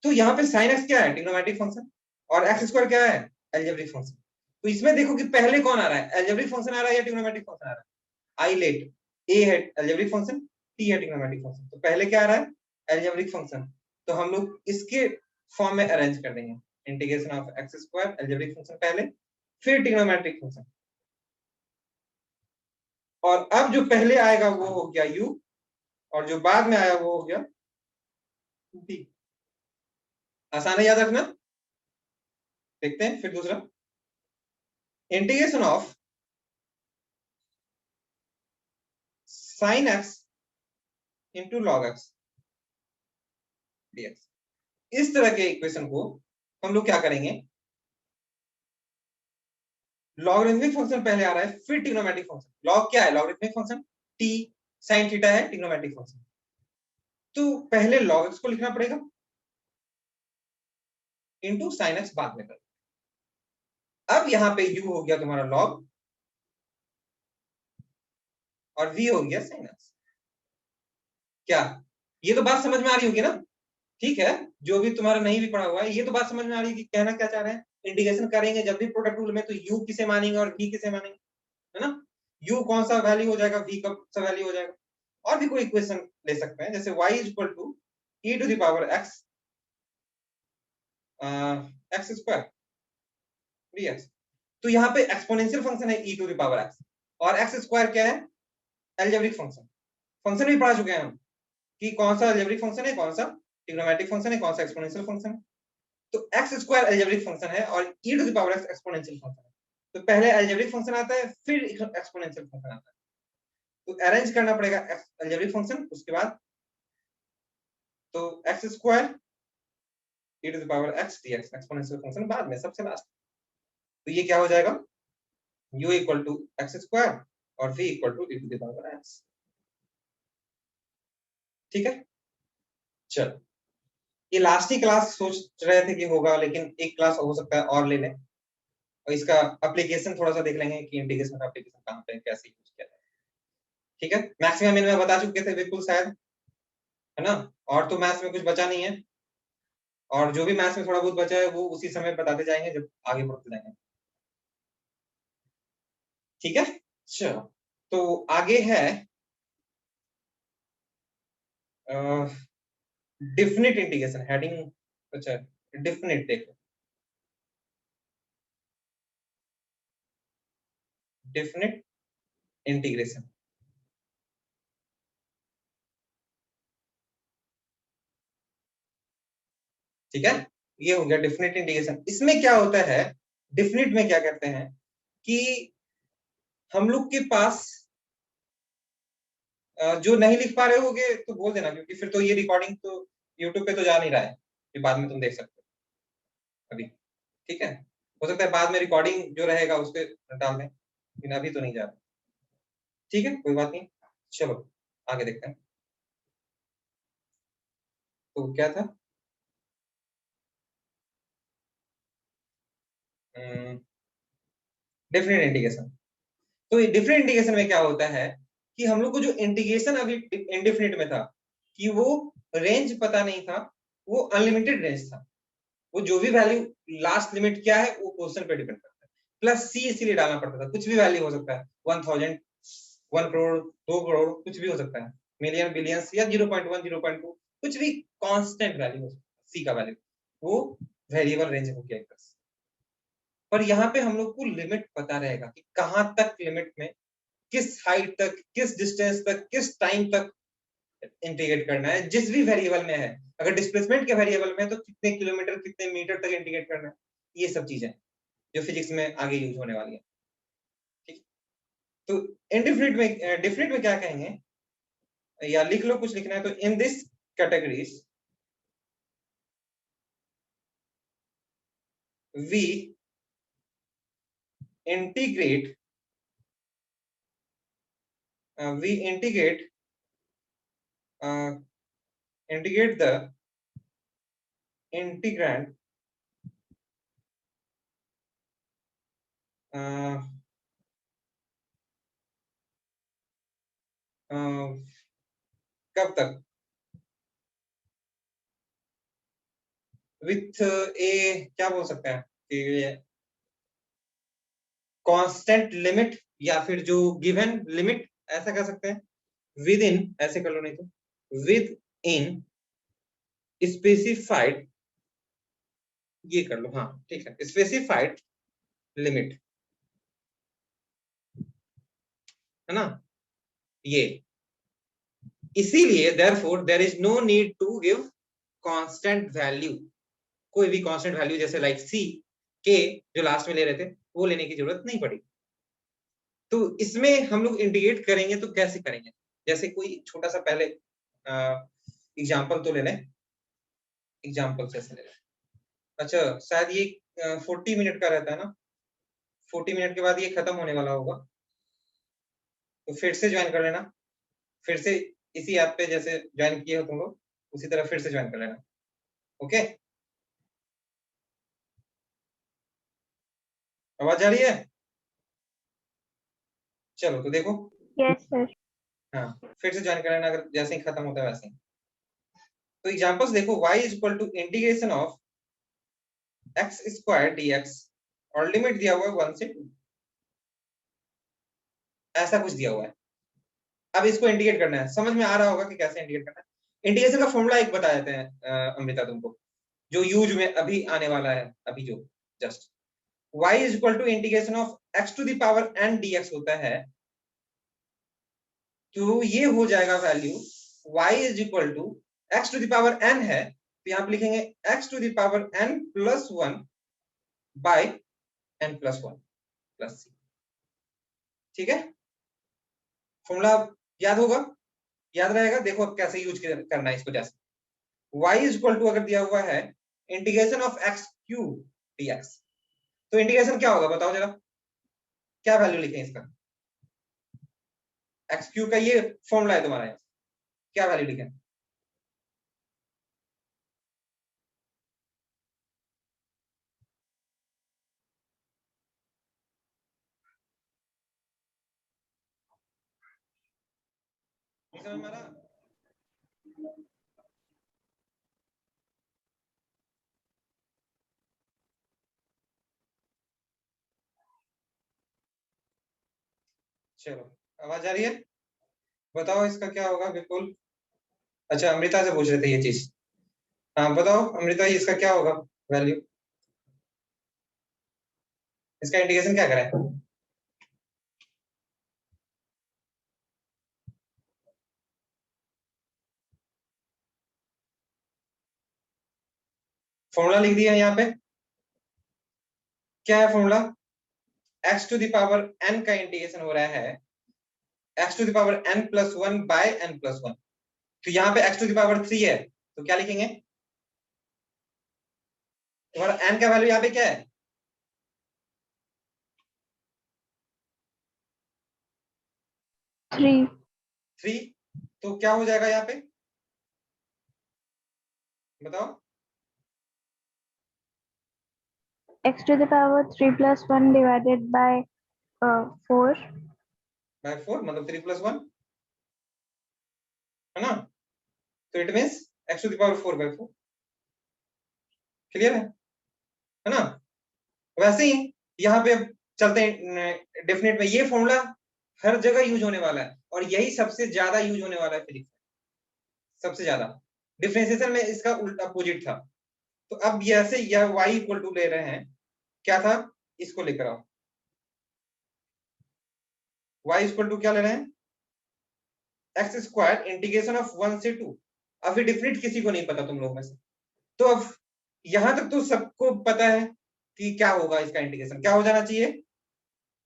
तो यहाँ पे साइन एक्स क्या है, ट्रिग्नोमेट्रिक फंक्शन, और एक्स स्क्वायर क्या है, अलजेब्रिक फंक्शन। तो इसमें देखो कि पहले कौन आ रहा है, अलजेब्रिक फंक्शन आ रहा है या ट्रिग्नोमेट्रिक फंक्शन आ रहा है। आइलेट, ए है अलजेब्रिक फंक्शन, टी है ट्रिग्नोमेट्रिक फंक्शन, तो पहले क्या आ रहा है, अलजेब्रिक फंक्शन, तो हम लोग इसके फॉर्म में अरेंज कर देंगे, integration of x square algebraic function पहले, फिर ट्रिग्नोमेट्रिक फंक्शन, और अब जो पहले आएगा वो हो गया u और जो बाद में आया वो हो गया t। आसान है याद रखना। देखते हैं फिर दूसरा, integration of sine x into log x dx। इस तरह के इक्वेशन को हम लोग क्या करेंगे, लॉगरिथमिक फंक्शन पहले आ रहा है फिर ट्रिग्नोमेट्रिक फंक्शन। लॉग क्या है, logarithmic function, t sin theta है ट्रिग्नोमेट्रिक फंक्शन। तो पहले log x को लिखना पड़ेगा इंटू साइन एक्स बाद में कर। अब यहाँ पे u हो गया तुम्हारा log और v हो गया साइन एक्स। क्या ये तो बात समझ में आ रही होगी ना? ठीक है, जो भी तुम्हारा नहीं भी पढ़ा हुआ है ये तो बात समझ में आ रही है कि कहना क्या चाह रहे हैं। इंटीग्रेशन करेंगे जब भी प्रोडक्ट रूल में, तो u किसे मानेंगे और v किसे मानेंगे, है ना? u कौन सा वैल्यू हो जाएगा, v कौन सा वैल्यू हो जाएगा। और भी कोई इक्वेशन ले सकते हैं, जैसे y is equal to e to the power x x square dx। तो यहाँ पे एक्सपोनेंशियल फंक्शन है e to the power x, और x स्क्वायर क्या है, अलजेब्रिक फंक्शन। फंक्शन भी पढ़ा चुके हैं हम कि कौन सा अलजेब्रिक फंक्शन है, कौन सा ट्रिग्नोमेट्रिक फंक्शन है, कौन सा एक्सपोनेंशियल फंक्शन है। तो x स्क्वायर अलजेब्रिक फंक्शन है और e to the power x exponential function है। तो पहले अलजेब्रिक फंक्शन आता है, फिर एक्सपोनेंशियल फंक्शन आता है। तो अरेंज करना पड़ेगा अलजेब्रिक फंक्शन, उसके बाद तो x square e to the power x dx exponential function बाद में, सबसे लास्ट। तो ये क्या हो जाएगा, u equal to x square और v equal to e to the power x। ठीक है, चलो ये लास्ट ही क्लास सोच रहे थे कि होगा, लेकिन एक क्लास हो सकता है और ले लें, और इसका एप्लीकेशन थोड़ा सा देख लेंगे कि इंटीग्रेशन का एप्लीकेशन कहाँ पे कैसे यूज किया जाए। ठीक है, मैक्सिमम इनमें बता चुके थे बिल्कुल शायद, है ना? और तो मैथ्स में कुछ बचा नहीं है, और जो भी मैथ्स में थोड़ा बहुत बचा है वो उसी समय बताते जाएंगे जब आगे बढ़ते जाएंगे। ठीक है, चलो तो आगे है डिफिनिट इंटीग्रेशन हेडिंग। अच्छा, डिफिनिट देखो, डिफिनिट इंटीग्रेशन। ठीक है, ये हो गया डिफिनिट इंटीग्रेशन। इसमें क्या होता है, डिफिनिट में क्या करते हैं कि हम लोग के पास जो नहीं लिख पा रहे होगे तो बोल देना, क्योंकि फिर तो ये रिकॉर्डिंग तो यूट्यूब पे तो जा नहीं रहा है, ये बाद में तुम देख सकते हो अभी। ठीक है, हो सकता है बाद में रिकॉर्डिंग जो रहेगा उस पर डाल दें, लेकिन अभी तो नहीं जा रहा। ठीक है, कोई बात नहीं, चलो आगे देखते हैं। तो क्या था, डिफरेंट इंटीग्रेशन। तो डिफरेंट इंटीग्रेशन में क्या होता है कि हम लोग को जो इंटीग्रेशन अभी इंडिफिनिट में था कि वो रेंज पता नहीं था, वो अनलिमिटेड रेंज था। वो जो भी वैल्यू लास्ट लिमिट क्या है वो क्वेश्चन पे डिपेंड करता है, प्लस सी इसीलिए डालना पड़ता था। कुछ भी वैल्यू हो सकता है, 1000, 1 करोड़, 2 करोड़, कुछ भी हो सकता है, मिलियन, बिलियंस या 0.1, 0.2, कुछ भी कांस्टेंट वैल्यू हो सकता है सी का वैल्यू, वो वेरिएबल रेंज हो गया एक तरह से। पर यहाँ पे हम लोग को लिमिट पता रहेगा कि कहां तक लिमिट में, किस हाइट तक, किस डिस्टेंस तक, किस टाइम तक इंटीग्रेट करना है, जिस भी वेरिएबल में है। अगर डिस्प्लेसमेंट के वेरिएबल में है तो कितने किलोमीटर, कितने मीटर तक इंटीग्रेट करना है, ये सब चीजें जो फिजिक्स में आगे यूज होने वाली है। ठीक, तो इनडिफिनिट में, डिफिनिट में क्या कहेंगे, या लिख लो, कुछ लिखना है तो in this categories we integrate we integrate the integrand कब तक, विथ ए क्या बोल सकते हैं कि कांस्टेंट लिमिट, या फिर जो गिवन लिमिट ऐसा कर सकते हैं, विद इन ऐसे कर लो, नहीं तो विद इन स्पेसिफाइड, ये कर लो, हाँ ठीक है, स्पेसिफाइड लिमिट, है ना? ये इसीलिए therefore there is no need to give constant value, कोई भी कांस्टेंट वैल्यू जैसे लाइक सी के जो लास्ट में ले रहे थे वो लेने की जरूरत नहीं पड़ी। तो इसमें हम लोग इंटीग्रेट करेंगे तो कैसे करेंगे, जैसे कोई छोटा सा पहले एग्जांपल तो ले लें, एग्जांपल से ले लें। अच्छा, शायद ये 40 मिनट का रहता है ना, 40 मिनट के बाद ये खत्म होने वाला होगा, तो फिर से ज्वाइन कर लेना, फिर से इसी ऐप पे जैसे ज्वाइन किए हो तुम लोग उसी तरह फिर से ज्वाइन कर लेना। ओके, आवाज आ रही है? चलो तो देखो, यस सर। हाँ फिर से ज्वाइन कर लेना अगर जैसे ही खत्म होता है वैसे ही। तो एग्जांपल्स देखो, y is equal to integration of x square dx और लिमिट दिया हुआ है 1 से 2, ऐसा कुछ दिया हुआ है। अब इसको इंटीग्रेट करना है, समझ में आ रहा होगा कि कैसे इंटीग्रेट करना है। इंटीग्रेशन का फॉर्मूला एक बता देते हैं अमृता तुमको, जो यूज में अभी आने वाला है, अभी जो just y is equal to integration of x to the power n dx होता है। तो ये हो जाएगा value y is equal to x to the power n है, तो यहाँ पे लिखेंगे x to the power n plus 1 by n plus 1 plus c। ठीक है, फॉर्मूला याद होगा, याद रहेगा। देखो अब कैसे यूज करना है इसको। जैसे y इज इक्वल टू अगर दिया हुआ है integration of x cube dx, तो इंटीग्रेशन क्या होगा बताओ जरा, क्या वैल्यू लिखें इसका? एक्स क्यू का ये फॉर्मूला है तुम्हारा, क्या वैल्यू लिखें? नहीं समझ में आ रहा? चलो आवाज आ रही है, बताओ इसका क्या होगा बिल्कुल। अच्छा अमृता से पूछ रहे थे ये चीज, हाँ बताओ अमृता इसका क्या होगा वैल्यू, इसका इंटीग्रेशन क्या करें? फॉर्मूला लिख दिया यहाँ पे, क्या है formula? x to the power n का इंटीग्रेशन हो रहा है x to the power n plus 1 by n plus 1। तो यहाँ पे x टू द पावर 3 है, तो क्या लिखेंगे? तुम्हारा n का वैल्यू यहाँ पे क्या है? 3 3। तो क्या हो जाएगा यहाँ पे बताओ? x to the power 3 plus 1 divided by 4। By 4 मतलब 3 प्लस 1 है ना, तो it means x to the power 4 by 4। Clear है ना? वैसे ही यहाँ पे अब चलते हैं डेफिनेट में, ये फॉर्मूला हर जगह यूज होने वाला है और यही सबसे ज्यादा यूज होने वाला है फिजिक्स में, सबसे ज्यादा। डिफरेंशिएशन में इसका उल्टा अपोजिट था। तो अब ऐसे यह y इक्वल टू ले रहे हैं, क्या था, इसको लेकर आओ। y इक्वल टू क्या ले रहे हैं? एक्स स्क्वायर इंटीग्रेशन ऑफ 1 से 2। अभी डिफरेंट किसी को नहीं पता तुम लोग में से, तो अब यहां तक तो सबको पता है कि क्या होगा, इसका इंटीग्रेशन क्या हो जाना चाहिए,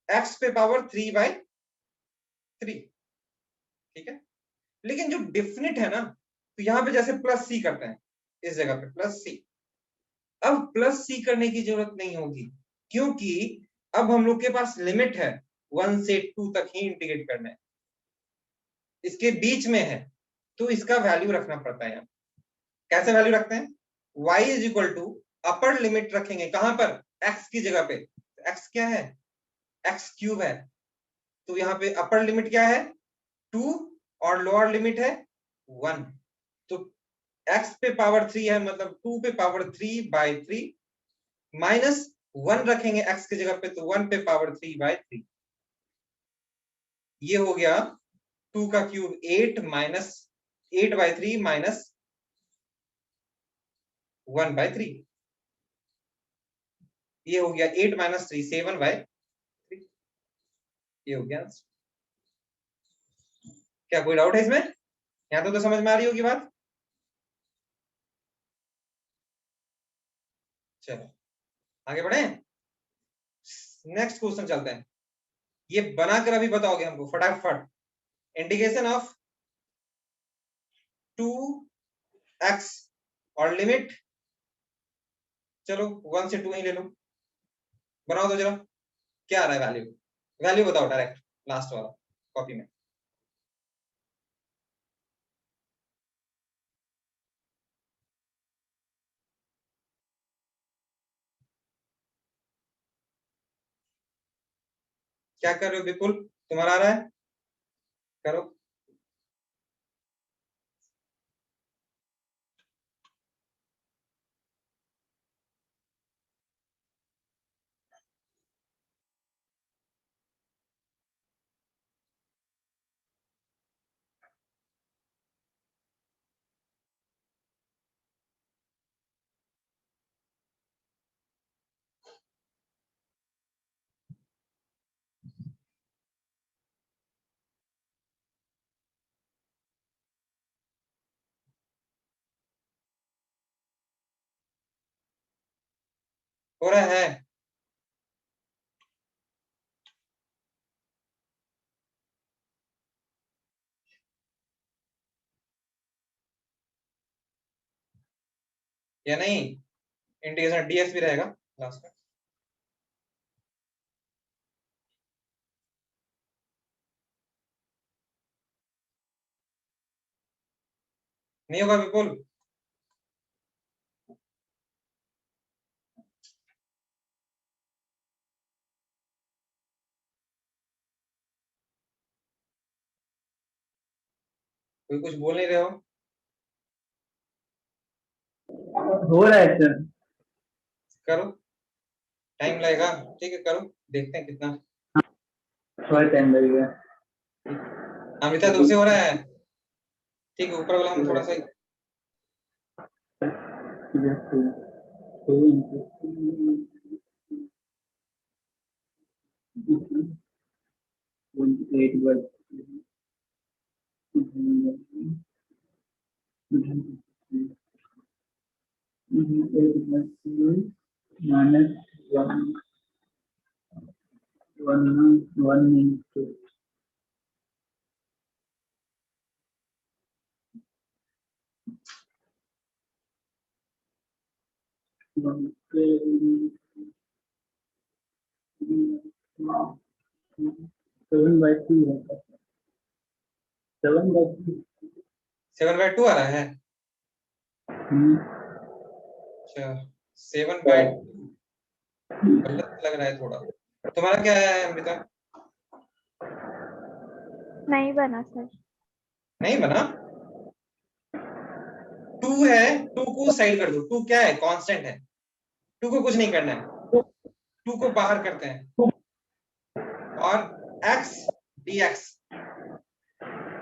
x पे पावर 3 बाय 3। ठीक है, लेकिन जो डिफिनिट है ना, तो यहाँ पे जैसे प्लस सी करते हैं, इस जगह पे प्लस सी। अब प्लस सी करने की जरूरत नहीं होगी, क्योंकि अब हम लोग के पास लिमिट है 1 से 2 तक ही इंटीग्रेट करना है, इसके बीच में है, तो इसका वैल्यू रखना पड़ता है। कैसे वैल्यू रखते हैं? y is equal to upper limit रखेंगे कहां पर, x की जगह पे। x क्या है, x क्यूब है, तो यहाँ पे अपर लिमिट क्या है 2 और लोअर लिमिट है 1। तो x पे पावर 3 है, मतलब 2 पे पावर 3 बाय 3 माइनस 1 रखेंगे x की जगह पे, तो 1 पे पावर 3 बाय 3। ये हो गया 2 का cube 8 minus 8 by 3 minus 1 by 3। ये हो गया 8 माइनस 3 7 बाय 3। ये हो गया, क्या कोई डाउट है इसमें? यहाँ तो समझ में आ रही होगी बात। चलो आगे बढ़े, नेक्स्ट क्वेश्चन चलते हैं। ये बनाकर अभी बताओगे हमको फटाफट। इंटीग्रेशन ऑफ 2x और लिमिट, चलो 1 से 2 ही ले लो, बनाओ तो जरा, क्या आ रहा है वैल्यू, वैल्यू बताओ डायरेक्ट, लास्ट वाला कॉपी में। क्या कर रहे हो विपुल, तुम्हारा आ रहा है, करो। हो रहा है, या नहीं, इंटीग्रेशन डीएक्स भी रहेगा लास्ट में। नहीं होगा विपुल, कोई कुछ बोल नहीं रहे हो। हो रहा है सर। करो, टाइम लगेगा, ठीक है करो, देखते हैं कितना। थोड़ा टाइम लगेगा। अमिता तुमसे हो रहा है, ठीक है, ऊपर वाला हम थोड़ा सा सेवन बाई टू है। 7/2 आ रहा है। अच्छा 7/2 गलत लग रहा है थोड़ा। तुम्हारा क्या है अमृता? नहीं बना सर। नहीं बना, 2 है, 2 को साइड कर दो, 2 क्या है, कांस्टेंट है, 2 को कुछ नहीं करना है, 2 को बाहर करते हैं और x dx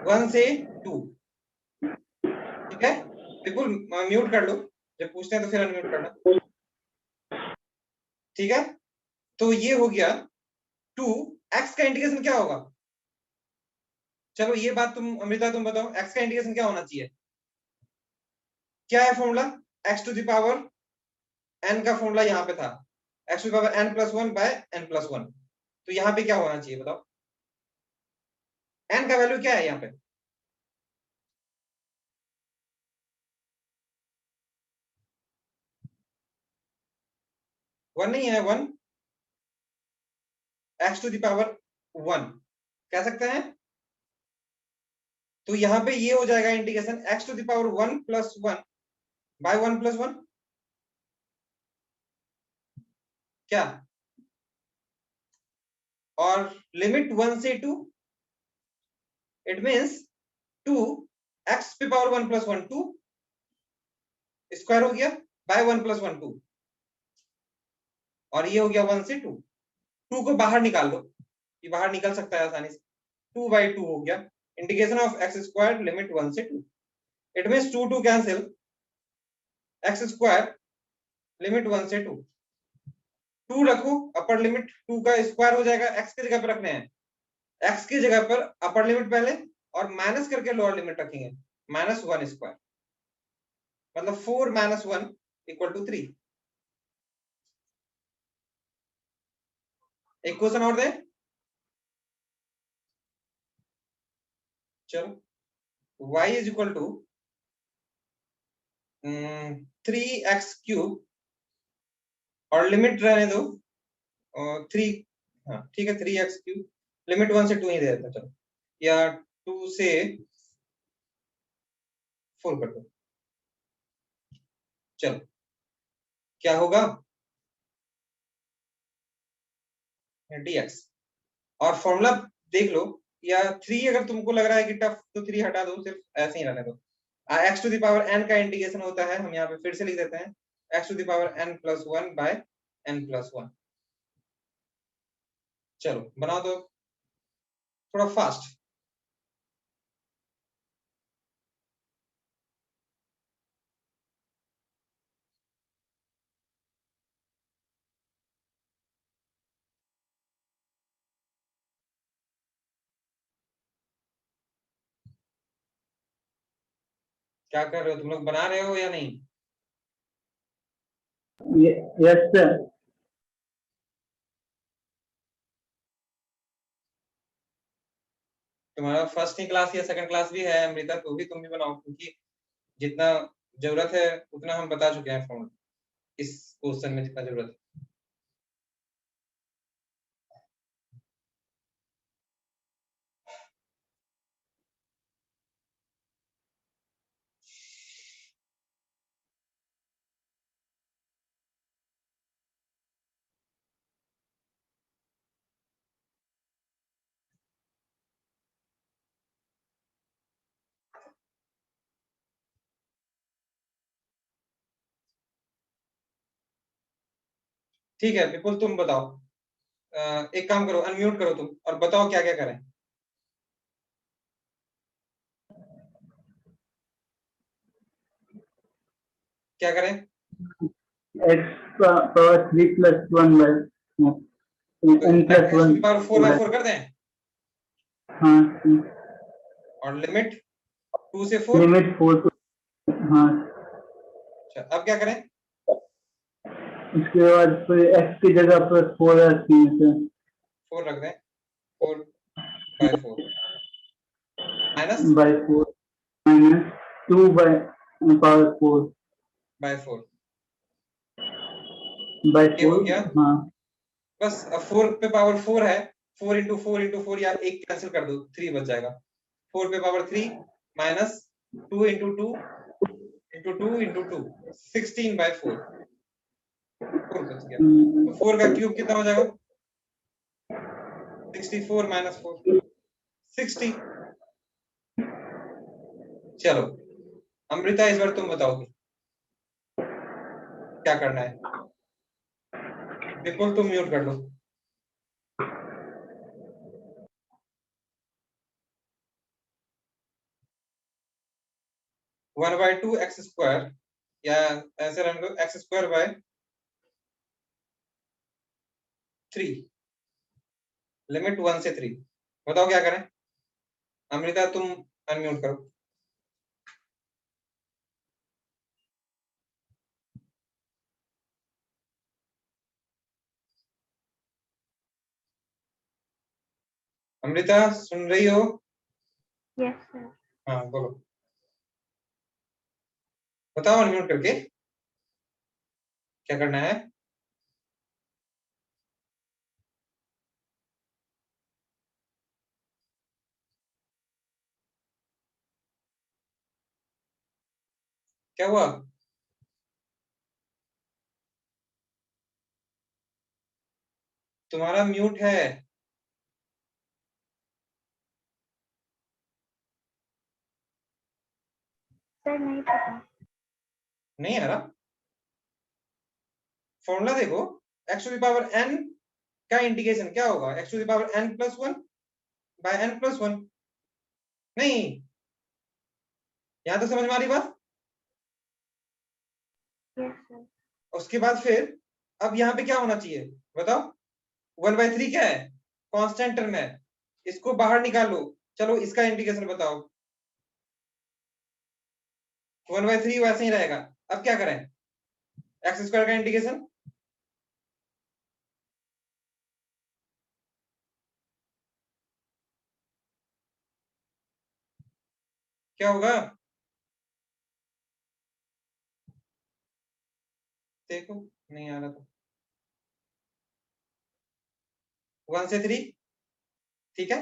1 से 2, ठीक है। बिल्कुल म्यूट कर लो, जब पूछते हैं तो फिर अनम्यूट करना, ठीक है। तो ये हो गया 2, x का इंटीग्रेशन क्या होगा? चलो ये बात तुम अमृता तुम बताओ, x का इंटीग्रेशन क्या होना चाहिए? क्या है formula? x to the power n का फॉर्मूला यहाँ पे था, x to the power n+1 by n+1, तो यहाँ पे क्या होना चाहिए बताओ? n का वैल्यू क्या है यहाँ पे? 1 नहीं है, 1, x टू द पावर 1 कह सकते हैं। तो यहाँ पे ये हो जाएगा integration x to the power 1+1 by 1+1, क्या? और लिमिट 1 से 2, इट मीन्स 2 x पे पावर 1+1 2 स्क्वायर हो गया बाय 1+1 2, और ये हो गया 1 से 2, 2 को बाहर निकाल दो, ये बाहर निकल सकता है आसानी से, 2/2 हो गया इंटीग्रेशन ऑफ x² लिमिट 1 से 2, it means 2 cancel, x² limit 1 से 2, 2 रखो, अपर लिमिट 2 का स्क्वायर हो जाएगा, x की जगह पर रखने हैं, x की जगह पर अपर लिमिट पहले और माइनस करके लोअर लिमिट रखेंगे, -1², मतलब 4 - 1 = 3। एक क्वेश्चन और दें, चलो y = 3x³ और लिमिट रहने दो 3, हाँ ठीक है 3x³ लिमिट 1 से 2 ही दे देता, चलो, या 2 से 4 कर दो, चलो क्या होगा dx, और फॉर्मूला देख लो, या 3 अगर तुमको लग रहा है कि टफ तो 3 हटा दो, सिर्फ ऐसे ही रहने दो। x to the power n का इंटीग्रेशन होता है, हम यहाँ पे फिर से लिख देते हैं, x to the power n+1 by n+1। चलो बना दो थोड़ा फास्ट। क्या कर रहे हो तुम लोग, बना रहे हो या नहीं? Yes sir. तुम्हारा फर्स्ट ही क्लास या सेकंड क्लास भी है अमृता, तो भी तुम भी बनाओ, क्योंकि जितना जरूरत है उतना हम बता चुके हैं फॉर्मूला इस क्वेश्चन में, जितना जरूरत है। ठीक है विपुल, तुम बताओ। एक काम करो, अनम्यूट करो तुम और बताओ क्या क्या करें। क्या करें? X power 3+1 bye n+1 power 4/4 कर दें, हाँ। और लिमिट 2 से 4। लिमिट 4 हाँ। अच्छा अब क्या करें? उसके बाद फिर x की जगह पर 4 रखनी है सर। 4 रख दें, 4/4 minus by 4 minus 2 by power 4 by 4 by ये हो 4 गया। हाँ। बस अब 4 पे पावर 4 है, 4 इंटू 4 इंटू 4, या एक कैंसिल कर दो, 3 बच जाएगा। 4 पे power 3 minus 2 into 2 into 2 into 2, 16/4, 4 बच गया। तो 4 का क्यूब कितना हो जाएगा? 64 माइनस 4, 60। चलो अमृता इस बार तुम बताओ क्या करना है। विपुल तुम म्यूट कर लो। One by two x square, या ऐसे रन लो, x² बाय 3, लिमिट 1 से 3। बताओ क्या करें। अमृता तुम अनम्यूट करो। अमृता सुन रही हो? Yes, sir. हाँ बोलो, बताओ अनम्यूट करके क्या करना है। क्या हुआ? तुम्हारा म्यूट है। Sir, नहीं पता। नहीं आ रहा? फॉर्मूला देखो, x to the power n का इंटीग्रेशन क्या होगा, x to the power n+1 by n+1। नहीं, यहां तो समझ में आ रही बात? Yes, sir. उसके बाद फिर अब यहाँ पे क्या होना चाहिए बताओ? 1/3 क्या है? कांस्टेंट टर्म है, इसको बाहर निकालो। चलो इसका इंटीग्रेशन बताओ। 1/3 वैसे ही रहेगा। अब क्या करें? x² का इंटीग्रेशन क्या होगा? देखो नहीं आ रहा तो 1 से 3, ठीक है।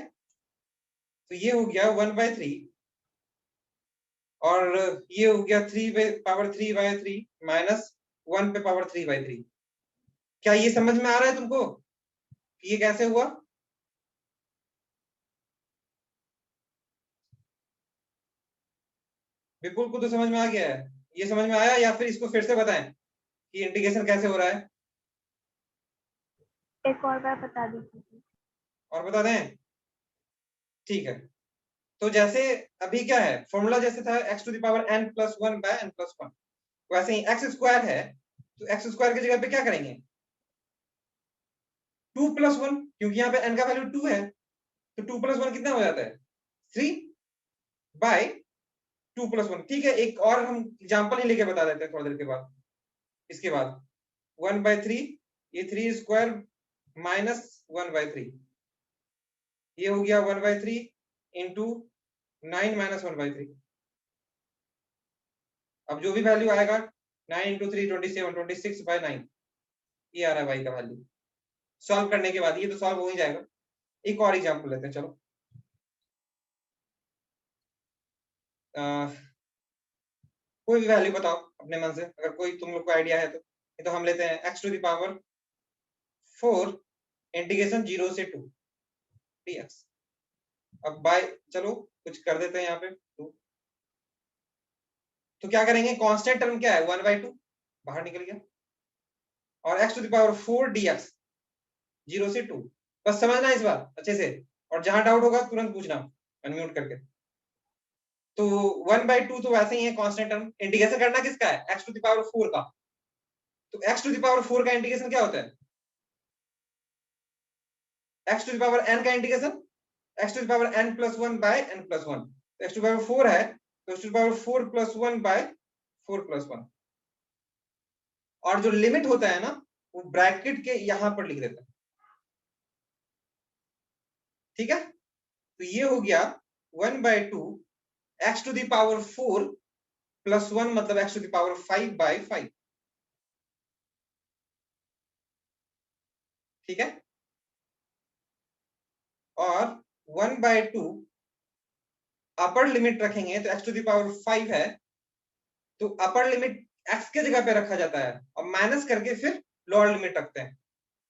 तो ये हो गया 1/3, और ये हो गया 3/3 माइनस 1/3/3। क्या ये समझ में आ रहा है तुमको कि ये कैसे हुआ? विपुल को तो समझ में आ गया है, ये समझ में आया या फिर इसको फिर से बताएं कि इंटीग्रेशन कैसे हो रहा है? एक और बार बता दीजिए। और बता दें? ठीक है, तो जैसे अभी क्या है फॉर्मूला, जैसे था x to the power n plus 1 by n plus 1, वैसे ही x स्क्वायर है तो x स्क्वायर की जगह पे क्या करेंगे 2 प्लस 1, क्योंकि यहाँ पे n का वैल्यू 2 है तो 2 प्लस 1 कितना हो जाता है 3 बाय 2 प्लस 1। ठीक है, एक और हम एग्जांपल ही लेके बता देते हैं थोड़ी देर के बाद। इसके बाद 1 बाय 3, ये 3 स्क्वायर माइनस 1 बाय 3, ये हो गया 1 बाय 3 इंटू 9 माइनस 1 बाय 3। अब जो भी वैल्यू आएगा 9 इंटू 3 27, 26 बाय 9, ये आ रहा है y का वैल्यू सॉल्व करने के बाद। ये तो सॉल्व हो ही जाएगा। एक और एग्जांपल लेते हैं, चलो कोई भी वैल्यू बताओ अपने मन से, अगर कोई तुम लोग को आइडिया है तो। ये तो हम लेते हैं x to the power 4 integration 0 से 2 dx। अब बाय चलो कुछ कर देते हैं यहाँ पे 2, तो क्या करेंगे कांस्टेंट टर्म क्या है 1 बाय 2 बाहर निकल गया, और x to the power 4 dx 0 से 2। बस समझना इस बार अच्छे से, और जहां डाउट होगा तुरंत पूछना अनम्यूट करके। तो 1 बाय 2 तो वैसे ही है कांस्टेंट टर्म। इंटीग्रेशन करना किसका है x टू द पावर 4 का, तो x टू द पावर 4 का इंटीग्रेशन क्या होता है x to the power n का integration x to the power n plus 1 by n plus 1। तो x टू द पावर 4 है तो x to the power 4 plus 1 by 4 plus 1, और जो लिमिट होता है ना वो ब्रैकेट के यहां पर लिख देता है। ठीक है, तो ये हो गया 1 by 2 x to the power 4 plus 1 मतलब x to the power 5 by 5। ठीक है, और 1 बाय 2 अपर लिमिट रखेंगे तो x टू द पावर 5 है तो अपर लिमिट x के जगह पे रखा जाता है और माइनस करके फिर लोअर लिमिट रखते हैं।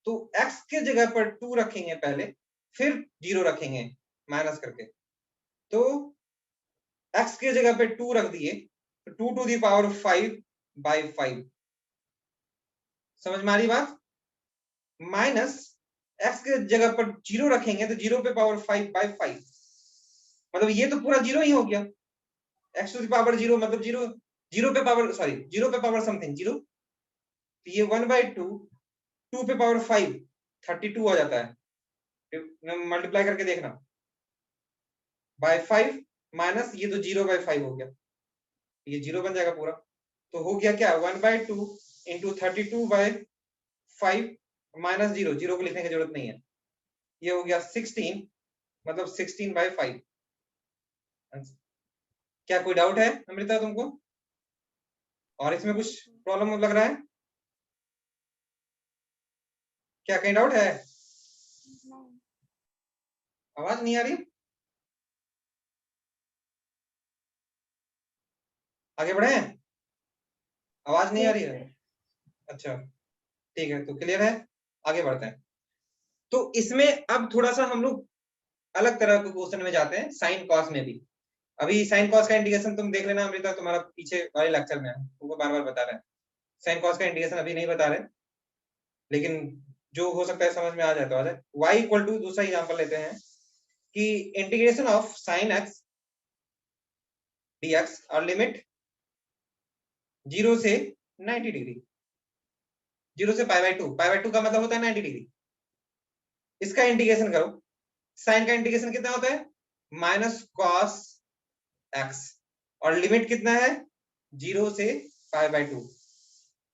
तो x के जगह पर 2 रखेंगे पहले, फिर 0 रखेंगे माइनस करके, तो x के जगह पे 2 रख दिए तो 2 टू द पावर 5 बाय 5। समझ में आ रही बात? माइनस x के जगह पर 0 रखेंगे तो 0 पे पावर 5 बाय 5, मतलब ये तो पूरा 0 ही हो गया। x टू द पावर 0 मतलब 0, 0 पे पावर सॉरी 0 पे पावर समथिंग 0, तो ये 1 बाय 2 2 पे पावर 5 32 आ जाता है, मल्टीप्लाई करके देखना बाय 5 माइनस ये तो 0 बाय 5 हो गया, ये 0 बन जाएगा पूरा। तो हो गया क्या 1 बाय 2 इंटू 32 बाय 5 माइनस 0, 0 को लिखने की जरूरत नहीं है, ये हो गया 16 मतलब 16 बाय 5। क्या कोई डाउट है अमृता तुमको, और इसमें कुछ प्रॉब्लम लग रहा है क्या, कहीं डाउट है? आवाज नहीं आ रही, आगे बढ़े, आवाज नहीं आ रही है? अच्छा ठीक है, तो क्लियर है, आगे बढ़ते हैं। तो इसमें अब थोड़ा सा हम लोग अलग तरह के क्वेश्चन में जाते हैं, साइन कॉस में भी। अभी साइन कॉस का इंटीग्रेशन तुम देख लेना अमृता, तुम्हारा पीछे वाले लेक्चर में है, तुमको बार बार बता रहे हैं। साइन कॉस का इंटीग्रेशन अभी नहीं बता रहे, लेकिन जो हो सकता है समझ में आ जाए तो आ जाए। y इक्वल टू दूसरा एग्जांपल लेते हैं कि integration of sine x dx और लिमिट 0 से 90 डिग्री, 0 से पाई बाय 2, पाई बाय 2 का मतलब होता है 90 डिग्री। इसका इंटीग्रेशन करो, साइन का इंटीग्रेशन कितना होता है माइनस कॉस एक्स, और लिमिट कितना है 0 से पाई बाय 2।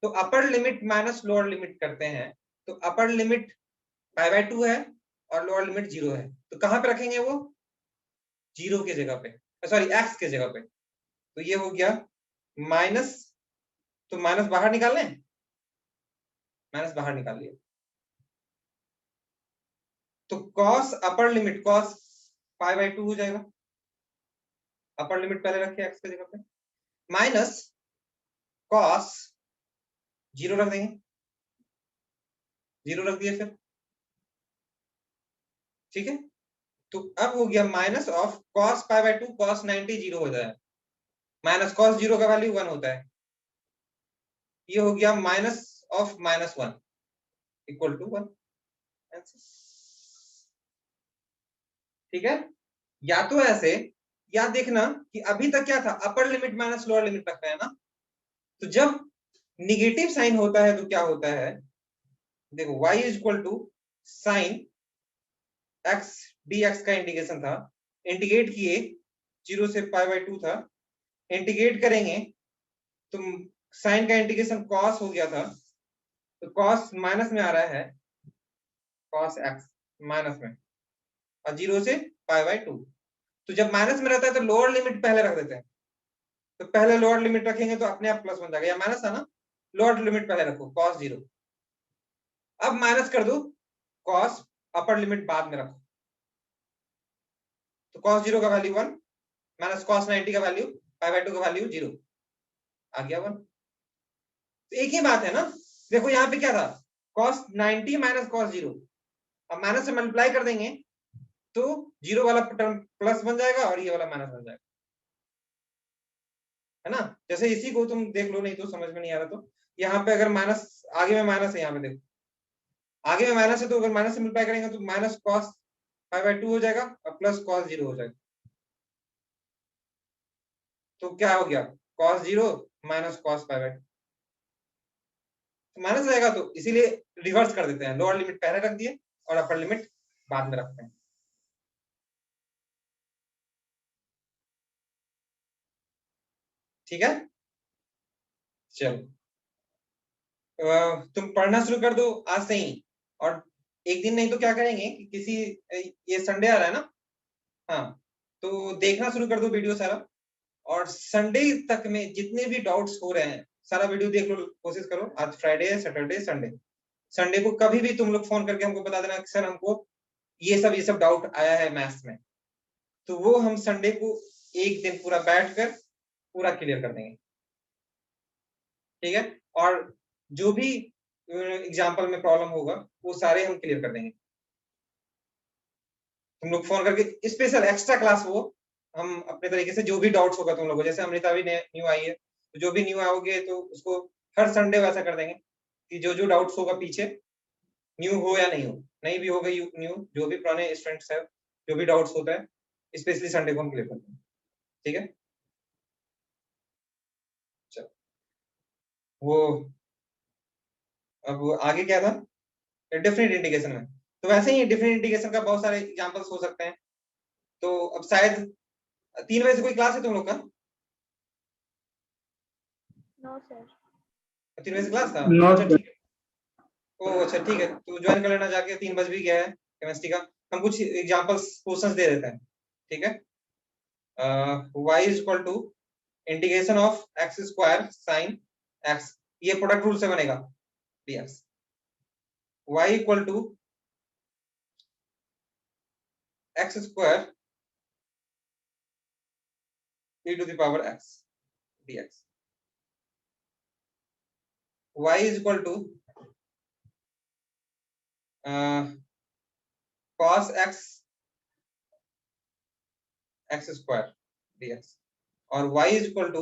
तो upper limit minus lower limit करते हैं, तो अपर लिमिट पाई बाय 2 है और लोअर लिमिट 0 है, तो कहां पे रखेंगे वो 0 के जगह पे, सॉरी एक्स के जगह पे। तो ये हो गया माइनस, तो माइनस बाहर निकाल लें, माइनस बाहर निकाल लिया, तो cos upper limit cos pi by 2 हो जाएगा, अपर लिमिट पहले रखे एक्स की जगह पे, माइनस कॉस 0 रख देंगे, 0 रख दिए फिर। ठीक है, तो अब हो गया minus of cos pi by 2 cos 90 0 हो जाएगा, माइनस कॉस जीरो का वैल्यू 1 होता है। ये हो गया माइनस ऑफ -1 इक्वल टू 1। ठीक है, या तो ऐसे, या देखना कि अभी तक क्या था, upper limit minus lower limit रख रहे हैं ना, तो जब निगेटिव साइन होता है तो क्या होता है, देखो y is equal to sine x dx का इंटीग्रेशन था, इंटीग्रेट किए 0 से π/2 था, इंटीग्रेट करेंगे तो साइन का इंटीग्रेशन cos हो गया था, तो cos माइनस में आ रहा है, cos x माइनस में, और 0 से π/2। तो जब माइनस में रहता है तो लोअर लिमिट पहले रख देते हैं, तो पहले लोअर लिमिट रखेंगे तो अपने आप प्लस बन जाएगा, या माइनस था ना, लोअर लिमिट पहले रखो cos 0, अब माइनस कर दो cos अपर लिमिट बाद में रखो, तो cos 0 का वैल्यू 1 माइनस cos 90 का वैल्यू π/2 का वैल्यू 0 आ गया 1। तो एक ही बात है ना, देखो यहाँ पे क्या था, cos 90 माइनस cos 0, अब माइनस से मल्टीप्लाई कर देंगे तो 0 वाला टर्म प्लस बन जाएगा और ये वाला माइनस बन जाएगा, है ना। जैसे इसी को तुम देख लो, नहीं तो समझ में नहीं आ रहा तो यहाँ पे अगर माइनस, आगे में माइनस है, यहाँ पे देखो आगे में माइनस है, तो अगर माइनस से मल्टीप्लाई करेंगे तो माइनस cos π/2 हो जाएगा और प्लस cos 0 हो जाएगा, तो क्या हो गया cos 0 माइनस cos π/2, तो माइनस रहेगा, तो इसीलिए रिवर्स कर देते हैं, लोअर लिमिट पहले रख दिए और अपर लिमिट बाद में रखते हैं। ठीक है, चलो तुम पढ़ना शुरू कर दो आज से ही, और एक दिन नहीं तो क्या करेंगे कि किसी, ये संडे आ रहा है ना, हाँ, तो देखना शुरू कर दो वीडियो सारा, और संडे तक में जितने भी डाउट्स हो रहे हैं सारा वीडियो देख लो, कोशिश करो। आज फ्राइडे है, सैटरडे संडे, संडे को कभी भी तुम लोग फोन करके हमको बता देना कि सर हमको ये सब डाउट आया है मैथ्स में, तो वो हम संडे को एक दिन पूरा बैठ कर पूरा क्लियर कर देंगे। ठीक है, और जो भी एग्जाम्पल में प्रॉब्लम होगा वो सारे हम क्लियर कर देंगे। तुम लोग फोन करके स्पेशल एक्स्ट्रा क्लास, वो हम अपने तरीके से जो भी डाउट्स होगा तुम लोगों, जैसे अमृता भी न्यू आई है, तो जो भी न्यू आओगे तो उसको हर संडे वैसा कर देंगे कि जो जो डाउट्स होगा पीछे, न्यू हो या नहीं हो, नहीं भी होगा न्यू, जो भी पुराने स्टूडेंट्स है जो भी डाउट्स होता है स्पेशली संडे को हम क्लियर करते हैं। ठीक है, चलो वो अब आगे क्या था, डिफरेंट इंटीग्रेशन में, तो वैसे ही डिफरेंट इंटीग्रेशन का बहुत सारे एग्जांपल्स हो सकते हैं। तो अब शायद 3 बजे से कोई क्लास है तुम लोग का? No, sir. 3 बजे से क्लास था? No, अच्छा sir. ठीक है, ओ अच्छा ठीक है, तो ज्वाइन कर लेना जाके, 3 बज भी गया है केमिस्ट्री का, हम कुछ एग्जांपल्स क्वेश्चंस दे देते हैं। ठीक है, y is equal to integration of x square sine x, ये प्रोडक्ट रूल से बनेगा dx, y equal to x square e to the power x dx, y is equal to cos x x square dx, और y is equal to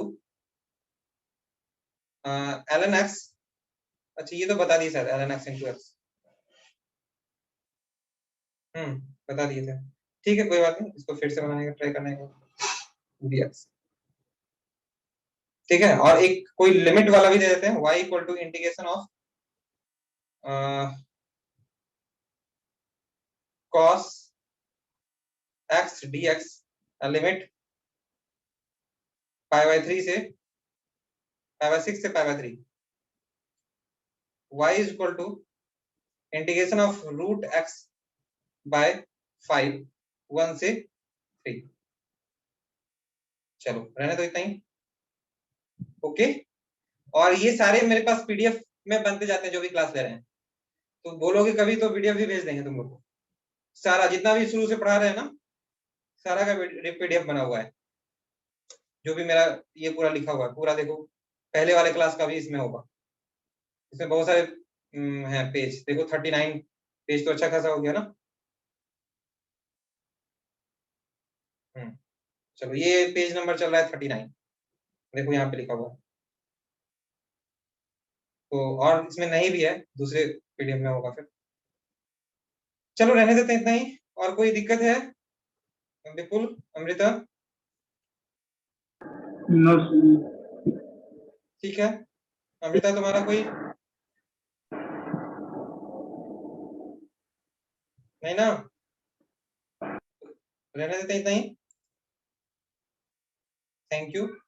ln x, अच्छा ये तो बता दिए sir, ln x into x, बता दिए थे। ठीक है, कोई बात नहीं, इसको फिर से बनाने का ट्राई करने का dx। ठीक है, और एक कोई लिमिट वाला भी दे देते हैं, y equal to integration of cos x dx, limit π/3 से π/6 से π/3, y is equal to integration of root x by 5 1 से 3। चलो रहने दो इतना ही, ओके। और ये सारे मेरे पास पीडीएफ में बनते जाते हैं जो भी क्लास ले रहे हैं, तो बोलोगे कभी तो पीडीएफ भी भेज देंगे तुम लोग को, सारा जितना भी शुरू से पढ़ा रहे हैं ना, सारा का पीडीएफ बना हुआ है, जो भी मेरा ये पूरा लिखा हुआ है पूरा, देखो पहले वाले क्लास का भी इसमें होगा, इसमें बहुत सारे हैं पेज, देखो 39 पेज तो अच्छा खासा हो गया ना। चलो ये पेज नंबर चल रहा है 39, देखो यहाँ पे लिखा हुआ है। तो और इसमें नहीं भी है, दूसरे पीडीएफ में होगा फिर। चलो रहने देते हैं इतना ही। और कोई दिक्कत है? विपुल, अमृता? नो ठीक है। अमृता तुम्हारा कोई नहीं ना? रहने देते हैं इतना ही। Thank you.